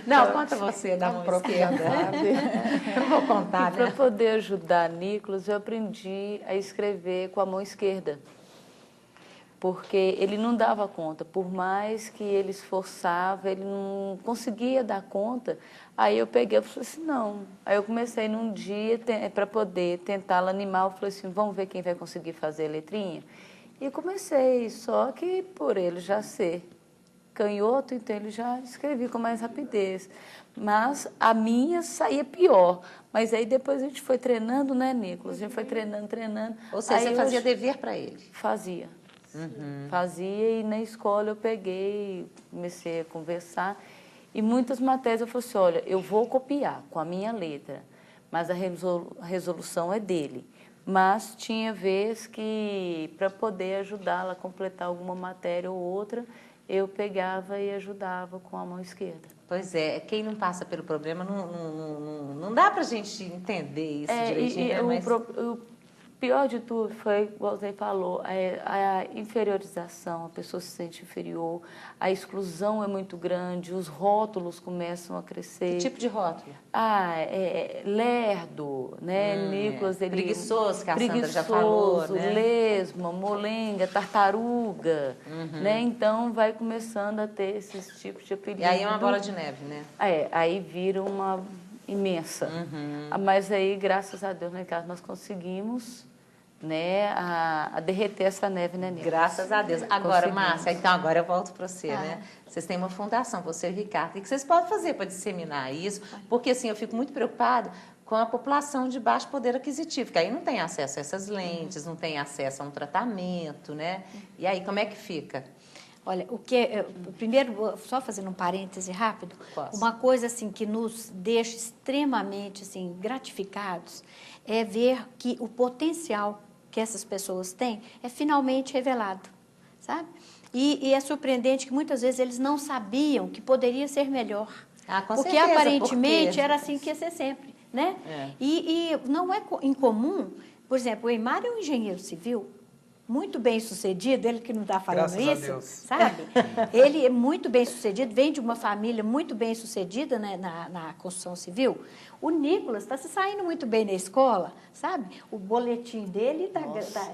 Speaker 1: Não, conta você da mão esquerda. Eu não vou contar, né?
Speaker 7: Para poder ajudar Nicolas, eu aprendi a escrever com a mão esquerda. Porque ele não dava conta, por mais que ele esforçava, ele não conseguia dar conta. Aí eu peguei e falei assim, não. Aí eu comecei num dia, para poder tentar animar, eu falei assim, vamos ver quem vai conseguir fazer a letrinha? E comecei, só que por ele já ser canhoto, então ele já escrevia com mais rapidez. Mas a minha saía pior. Mas aí depois a gente foi treinando, né, Nicolas? A gente foi treinando.
Speaker 1: Ou seja, você fazia dever para ele?
Speaker 7: Fazia. Fazia e na escola eu peguei, comecei a conversar e muitas matérias eu falei assim, olha, eu vou copiar com a minha letra, mas a resolução é dele. Mas tinha vez que, para poder ajudá-la a completar alguma matéria ou outra, eu pegava e ajudava com a mão esquerda.
Speaker 1: Pois é, quem não passa pelo problema não dá para a gente entender isso direitinho.
Speaker 7: O pior de tudo foi, igual você falou, a inferiorização, a pessoa se sente inferior, a exclusão é muito grande, os rótulos começam a crescer.
Speaker 1: Que tipo de rótulo?
Speaker 7: Lerdo, né, Nicolas?
Speaker 1: Preguiçoso, que a Sandra já falou, né?
Speaker 7: Lesma, molenga, tartaruga, né? Então vai começando a ter esses tipos de apelidos.
Speaker 1: E aí é uma bola de neve, né?
Speaker 7: Aí vira uma imensa. Mas aí, graças a Deus, nós conseguimos, né, a derreter essa neve, né, Nicolas?
Speaker 1: Graças a Deus. Agora, Márcia, então agora eu volto para você, né? Vocês têm uma fundação, você e o Ricardo. O que vocês podem fazer para disseminar isso? Porque, assim, eu fico muito preocupada com a população de baixo poder aquisitivo, que aí não tem acesso a essas lentes, não tem acesso a um tratamento, né? E aí, como é que fica?
Speaker 9: Olha, primeiro, só fazendo um parêntese rápido, uma coisa assim que nos deixa extremamente assim, gratificados é ver que o potencial que essas pessoas têm é finalmente revelado, sabe? E é surpreendente que muitas vezes eles não sabiam que poderia ser melhor. Porque
Speaker 1: certeza,
Speaker 9: aparentemente era assim que ia ser sempre, né? E não é incomum, por exemplo, o Eimar é um engenheiro civil, muito bem sucedido, ele que não está falando
Speaker 15: Graças a
Speaker 9: isso,
Speaker 15: Deus.
Speaker 9: sabe? Ele é muito bem sucedido, vem de uma família muito bem sucedida, né, na construção civil. O Nicolas está se saindo muito bem na escola, sabe? O boletim dele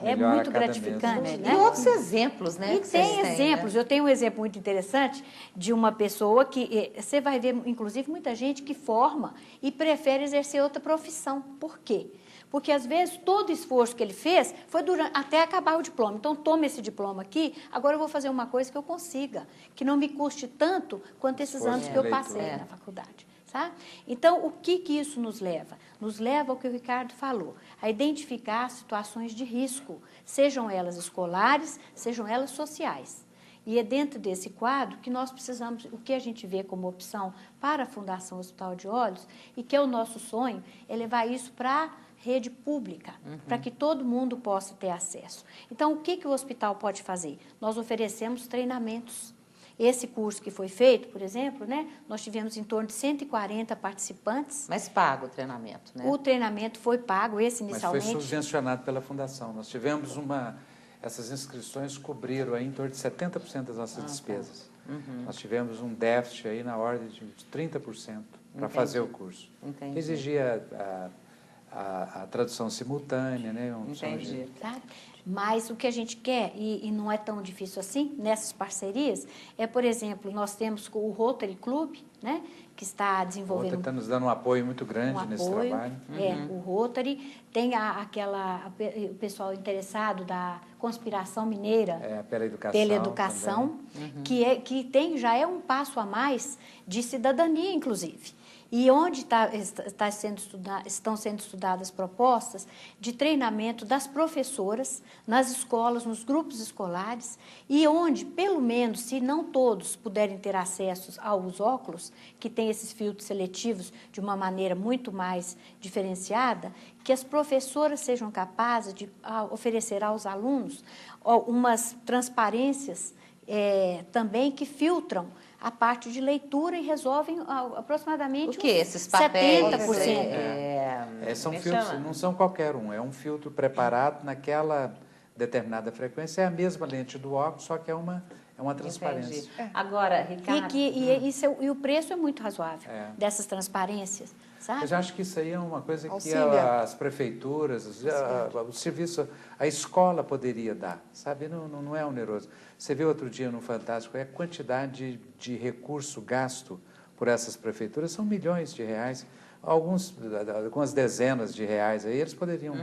Speaker 9: é muito gratificante. Né?
Speaker 1: E outros exemplos, né?
Speaker 9: E tem exemplos. Né? Eu tenho um exemplo muito interessante de uma pessoa que você vai ver, inclusive, muita gente que forma e prefere exercer outra profissão. Por quê? Porque, às vezes, todo o esforço que ele fez foi até acabar o diploma. Então, toma esse diploma aqui, agora eu vou fazer uma coisa que eu consiga, que não me custe tanto quanto esses anos que eu passei na faculdade. Sabe? Então, o que isso nos leva? Nos leva ao que o Ricardo falou, a identificar situações de risco, sejam elas escolares, sejam elas sociais. E é dentro desse quadro que nós precisamos, o que a gente vê como opção para a Fundação Hospital de Olhos, e que é o nosso sonho, é levar isso para a rede pública, para que todo mundo possa ter acesso. Então, o que o hospital pode fazer? Nós oferecemos treinamentos. Esse curso que foi feito, por exemplo, né, nós tivemos em torno de 140 participantes.
Speaker 1: Mas pago o treinamento, né?
Speaker 9: O treinamento foi pago, esse inicialmente.
Speaker 6: Mas foi subvencionado pela Fundação. Nós tivemos essas inscrições cobriram aí em torno de 70% das nossas despesas. Nós tivemos um déficit aí na ordem de 30% para fazer o curso.
Speaker 1: Entendi.
Speaker 6: Exigia a tradução simultânea, né?
Speaker 1: Entendi.
Speaker 9: Tá? Mas o que a gente quer, e não é tão difícil assim, nessas parcerias, é, por exemplo, nós temos o Rotary Club, né, que está desenvolvendo...
Speaker 6: O Rotary está nos dando um apoio muito grande nesse trabalho.
Speaker 9: O Rotary tem o pessoal interessado da Conspiração Mineira
Speaker 6: pela educação,
Speaker 9: que já é um passo a mais de cidadania, inclusive. E onde estão sendo estudadas propostas de treinamento das professoras nas escolas, nos grupos escolares, e onde, pelo menos, se não todos puderem ter acesso aos óculos, que tem esses filtros seletivos de uma maneira muito mais diferenciada, que as professoras sejam capazes de oferecer aos alunos umas transparências também que filtram a parte de leitura e resolvem aproximadamente
Speaker 1: o que? Esses papéis,
Speaker 9: 70%.
Speaker 6: São filtros, não são qualquer um, é um filtro preparado naquela determinada frequência, é a mesma lente do óculos, só que é uma transparência.
Speaker 1: Agora, Ricardo...
Speaker 9: E o preço é muito razoável dessas transparências, sabe?
Speaker 6: Eu já acho que isso aí é uma coisa que as prefeituras, o serviço, a escola poderia dar, sabe? Não é oneroso. Você viu outro dia no Fantástico, a quantidade de recurso gasto por essas prefeituras são milhões de reais, algumas dezenas de reais aí eles poderiam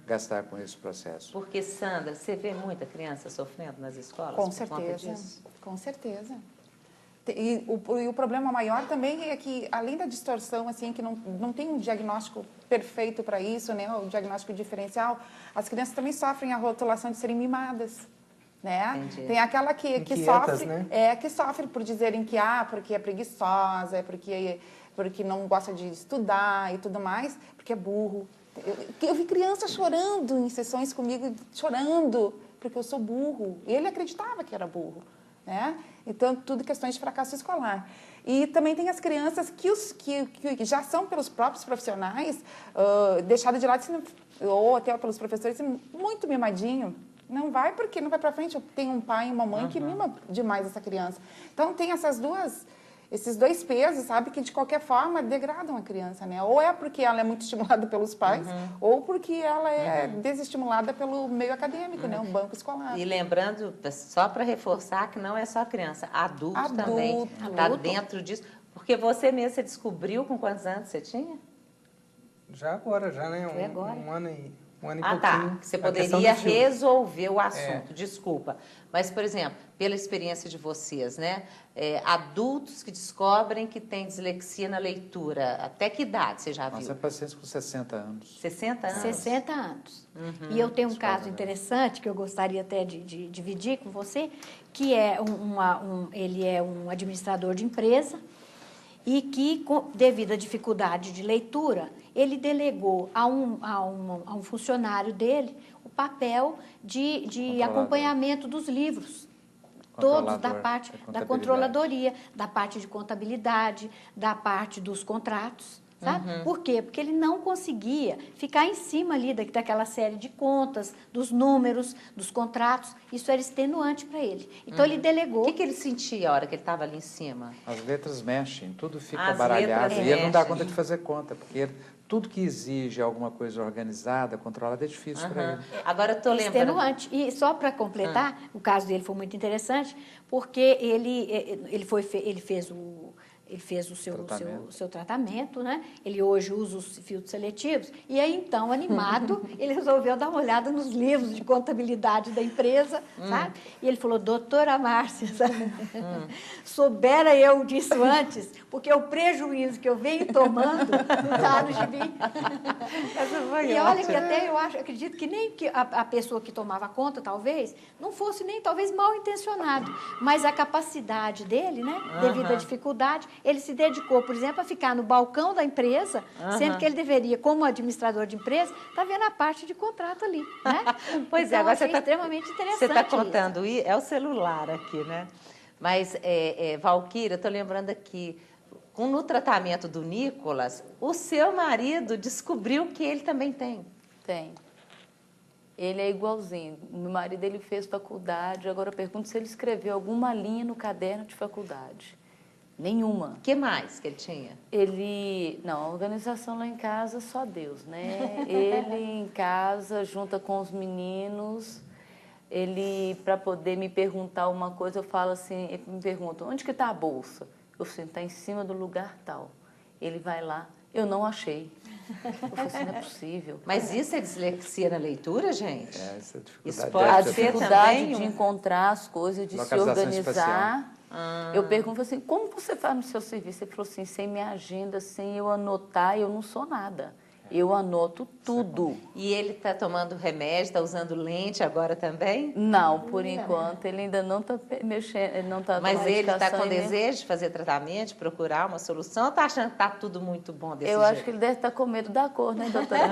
Speaker 6: gastar com esse processo.
Speaker 1: Porque, Sandra, você vê muita criança sofrendo nas escolas?
Speaker 4: Com certeza, com certeza. E o problema maior também é que, além da distorção, assim, que não tem um diagnóstico perfeito para isso, né, o diagnóstico diferencial, as crianças também sofrem a rotulação de serem mimadas. Né? Tem aquela que sofre, né? Que sofre por dizerem que porque é preguiçosa, porque não gosta de estudar e tudo mais, porque é burro. Eu vi criança chorando em sessões comigo, chorando, porque eu sou burro. E ele acreditava que era burro. Né? Então, tudo questões de fracasso escolar. E também tem as crianças que já são pelos próprios profissionais deixadas de lado, ou até pelos professores, muito mimadinho. Não vai porque não vai para frente. Eu tenho um pai e uma mãe que mima demais essa criança. Então, tem esses dois pesos, sabe, que de qualquer forma degradam a criança, né? Ou é porque ela é muito estimulada pelos pais, ou porque ela é desestimulada pelo meio acadêmico, né? Um banco escolar.
Speaker 1: E lembrando, só para reforçar, que não é só criança, adulto também está dentro disso. Porque você mesmo, você descobriu com quantos anos você tinha?
Speaker 15: Já agora, né?
Speaker 1: Foi agora.
Speaker 15: Um ano e pouquinho.
Speaker 1: Tá. Você poderia resolver o assunto, desculpa. Mas, por exemplo, pela experiência de vocês, né? Adultos que descobrem que tem dislexia na leitura, até que idade você já viu?
Speaker 6: Nossa, pacientes com 60 anos.
Speaker 1: 60 anos?
Speaker 9: 60 anos. E eu tenho um caso interessante que eu gostaria até de dividir com você, que é ele é um administrador de empresa e que, devido à dificuldade de leitura, ele delegou a um funcionário dele o papel de acompanhamento dos livros, todos da parte da controladoria, da parte de contabilidade, da parte dos contratos, sabe? Por quê? Porque ele não conseguia ficar em cima ali daquela série de contas, dos números, dos contratos. Isso era extenuante para ele. Então, ele delegou.
Speaker 1: O que ele sentia a hora que ele estava ali em cima?
Speaker 6: As letras mexem, tudo fica
Speaker 1: As
Speaker 6: baralhado. E
Speaker 1: letras
Speaker 6: ele não dá
Speaker 1: mexem.
Speaker 6: conta de fazer conta, porque tudo que exige alguma coisa organizada, controlada, é difícil para ele.
Speaker 1: Agora eu estou lembrando...
Speaker 9: Extenuante. E só para completar, o caso dele foi muito interessante, porque ele fez o seu tratamento, né? Ele hoje usa os filtros seletivos. E aí, então, animado, ele resolveu dar uma olhada nos livros de contabilidade da empresa, sabe? E ele falou, doutora Márcia, soubera eu disso antes, porque o prejuízo que eu venho tomando não está no gibi. E olha que até acredito que nem que a pessoa que tomava conta, talvez, não fosse nem, talvez, mal intencionado, mas a capacidade dele, né? Devido à dificuldade, ele se dedicou, por exemplo, a ficar no balcão da empresa, sendo que ele deveria, como administrador de empresa, estar vendo a parte de contrato ali, né?
Speaker 1: Pois
Speaker 9: então,
Speaker 1: agora você está
Speaker 9: extremamente interessante.
Speaker 1: Você está contando isso. É o celular aqui, né? Mas, Valquíria, eu estou lembrando aqui, no tratamento do Nicolas, o seu marido descobriu que ele também tem.
Speaker 7: Tem. Ele é igualzinho. O meu marido, ele fez faculdade. Agora eu pergunto se ele escreveu alguma linha no caderno de faculdade. Nenhuma.
Speaker 1: O que mais que ele tinha?
Speaker 7: Não, a organização lá em casa, só Deus, né? Ele em casa, junta com os meninos, ele, para poder me perguntar uma coisa, eu falo assim, ele me pergunta, onde que está a bolsa? Eu falo assim, está em cima do lugar tal. Ele vai lá, eu não achei. Eu falo assim, não é possível.
Speaker 1: Mas isso é dislexia na leitura, gente?
Speaker 6: Essa dificuldade.
Speaker 1: Isso pode ser
Speaker 7: dificuldade
Speaker 1: também
Speaker 7: de encontrar as coisas, de se organizar. Eu pergunto assim, como você faz no seu serviço? Ele falou assim, sem minha agenda, sem eu anotar, eu não sou nada. Eu anoto tudo.
Speaker 1: E ele está tomando remédio, está usando lente agora também?
Speaker 7: Não, por enquanto ele ainda não está mexendo, ele não está tomando
Speaker 1: Mas ele está com
Speaker 7: medicação,
Speaker 1: desejo de fazer tratamento, de procurar uma solução, ou está achando que está tudo muito bom desse jeito?
Speaker 7: Eu acho que ele deve estar com medo da cor, né, doutora?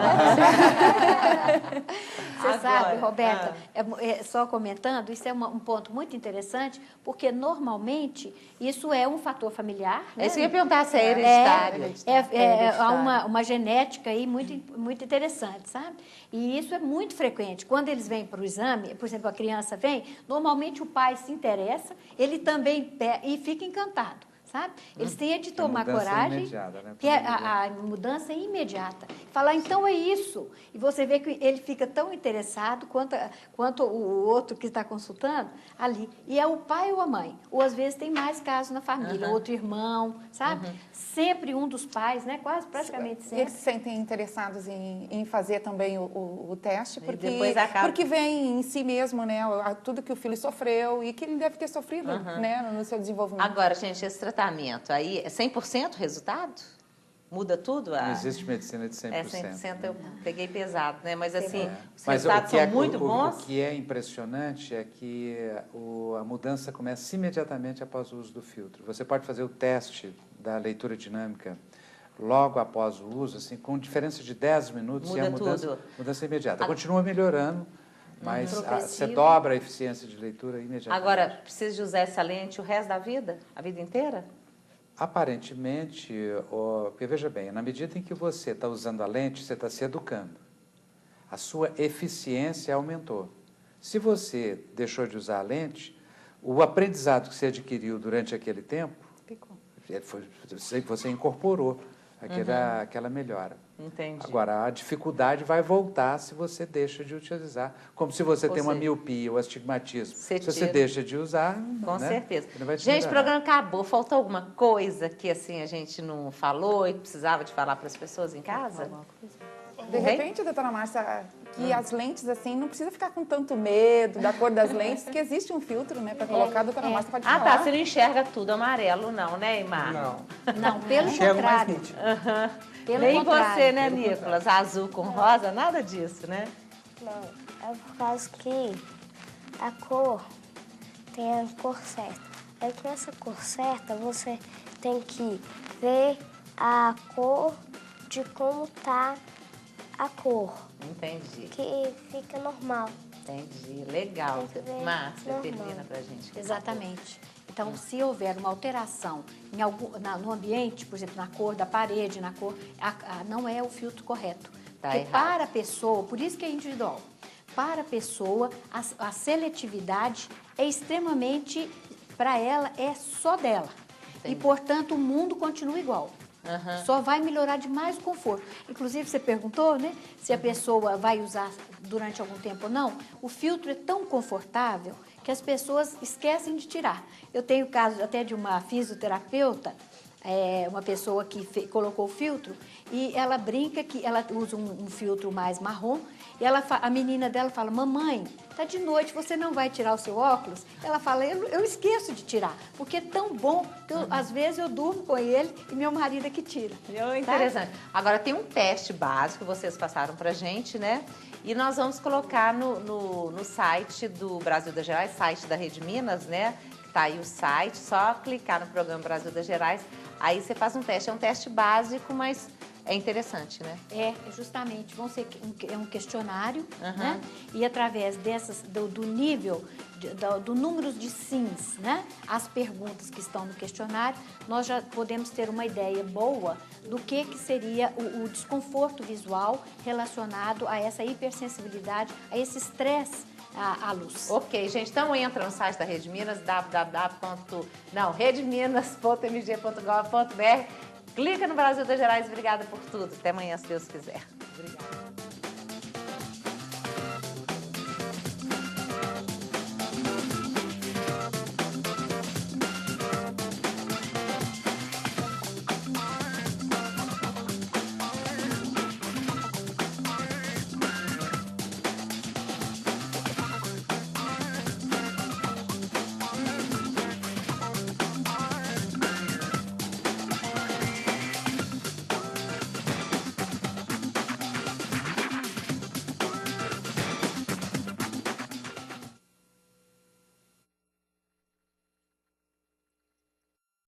Speaker 9: Você sabe, Roberta, só comentando, isso é um ponto muito interessante, porque normalmente isso é um fator familiar. Né?
Speaker 1: Isso eu ia perguntar se é hereditário.
Speaker 9: Há uma genética aí muito interessante, sabe? E isso é muito frequente. Quando eles vêm para o exame, por exemplo, a criança vem, normalmente o pai se interessa, ele também e fica encantado, sabe? Eles têm de tomar coragem,
Speaker 6: né?
Speaker 9: que a mudança é imediata. Falar, então é isso. E você vê que ele fica tão interessado quanto o outro que está consultando ali. E é o pai ou a mãe. Ou às vezes tem mais casos na família, outro irmão, sabe? Sempre um dos pais, né? Quase praticamente sempre.
Speaker 4: Eles se sentem interessados em fazer também o teste, porque, porque vem em si mesmo, né? Tudo que o filho sofreu e que ele deve ter sofrido, né? No seu desenvolvimento.
Speaker 1: Agora, gente, esse tratamento aí é 100% resultado? Muda tudo?
Speaker 6: Não existe medicina de 100%.
Speaker 1: 100% eu peguei pesado, né? Mas assim, os
Speaker 6: Mas
Speaker 1: resultados são muito bons.
Speaker 6: O que é impressionante é que a mudança começa imediatamente após o uso do filtro. Você pode fazer o teste da leitura dinâmica logo após o uso, assim, com diferença de 10 minutos,
Speaker 1: Muda
Speaker 6: e a mudança é imediata. Continua melhorando, mas você dobra a eficiência de leitura imediatamente.
Speaker 1: Agora, precisa de usar essa lente o resto da vida? A vida inteira?
Speaker 6: Aparentemente, porque veja bem, na medida em que você está usando a lente, você está se educando. A sua eficiência aumentou. Se você deixou de usar a lente, o aprendizado que você adquiriu durante aquele tempo, você incorporou aquela melhora.
Speaker 1: Entendi.
Speaker 6: Agora, a dificuldade vai voltar se você deixa de utilizar. Como se você tem uma miopia ou astigmatismo. Se você deixa de usar,
Speaker 1: com certeza.
Speaker 6: Vai te
Speaker 1: gente, o
Speaker 6: melhorar.
Speaker 1: programa acabou. Faltou alguma coisa que assim, a gente não falou e precisava de falar para as pessoas em casa?
Speaker 4: De repente, doutora Márcia, que as lentes, assim, não precisa ficar com tanto medo da cor das lentes, que existe um filtro, né, para colocar, a doutora Márcia pode falar.
Speaker 1: Ah, tá, você não enxerga tudo amarelo não, né, Imar?
Speaker 9: Não, pelo contrário.
Speaker 1: Nem você, né, Nicolas? Azul com rosa, nada disso, né?
Speaker 8: Não, é por causa que a cor tem a cor certa. É que essa cor certa, você tem que ver a cor de como tá a cor.
Speaker 1: Entendi.
Speaker 8: Que fica normal.
Speaker 1: Entendi. Legal. Márcia, termina pra gente.
Speaker 9: Exatamente. Então, se houver uma alteração em no ambiente, por exemplo, na cor da parede, na cor, não é o filtro correto.
Speaker 1: Tá
Speaker 9: Porque
Speaker 1: errado.
Speaker 9: para a pessoa, por isso que é individual, para a pessoa, a seletividade é extremamente, para ela, é só dela.
Speaker 1: Entendi.
Speaker 9: E, portanto, o mundo continua igual. Só vai melhorar demais o conforto. Inclusive, você perguntou, né, se a pessoa vai usar durante algum tempo ou não. O filtro é tão confortável que as pessoas esquecem de tirar. Eu tenho caso até de uma fisioterapeuta, uma pessoa que colocou o filtro e ela brinca que ela usa um filtro mais marrom e a menina dela fala, mamãe, tá de noite, você não vai tirar o seu óculos? Ela fala, eu esqueço de tirar, porque é tão bom que às vezes eu durmo com ele e meu marido é que tira.
Speaker 1: Interessante. Agora tem um teste básico que vocês passaram pra gente, né? E nós vamos colocar no site do Brasil das Gerais, site da Rede Minas, né? Tá aí o site, só clicar no programa Brasil das Gerais, aí você faz um teste. É um teste básico, mas é interessante, né?
Speaker 9: Justamente. É um questionário, né? E através do nível, do número de sims, né? As perguntas que estão no questionário, nós já podemos ter uma ideia boa do que seria o desconforto visual relacionado a essa hipersensibilidade, a esse estresse à luz.
Speaker 1: Ok, gente, então entra no site da Rede Minas, redeminas.mg.gov.br, clica no Brasil das Gerais. Obrigada por tudo. Até amanhã, se Deus quiser. Obrigada.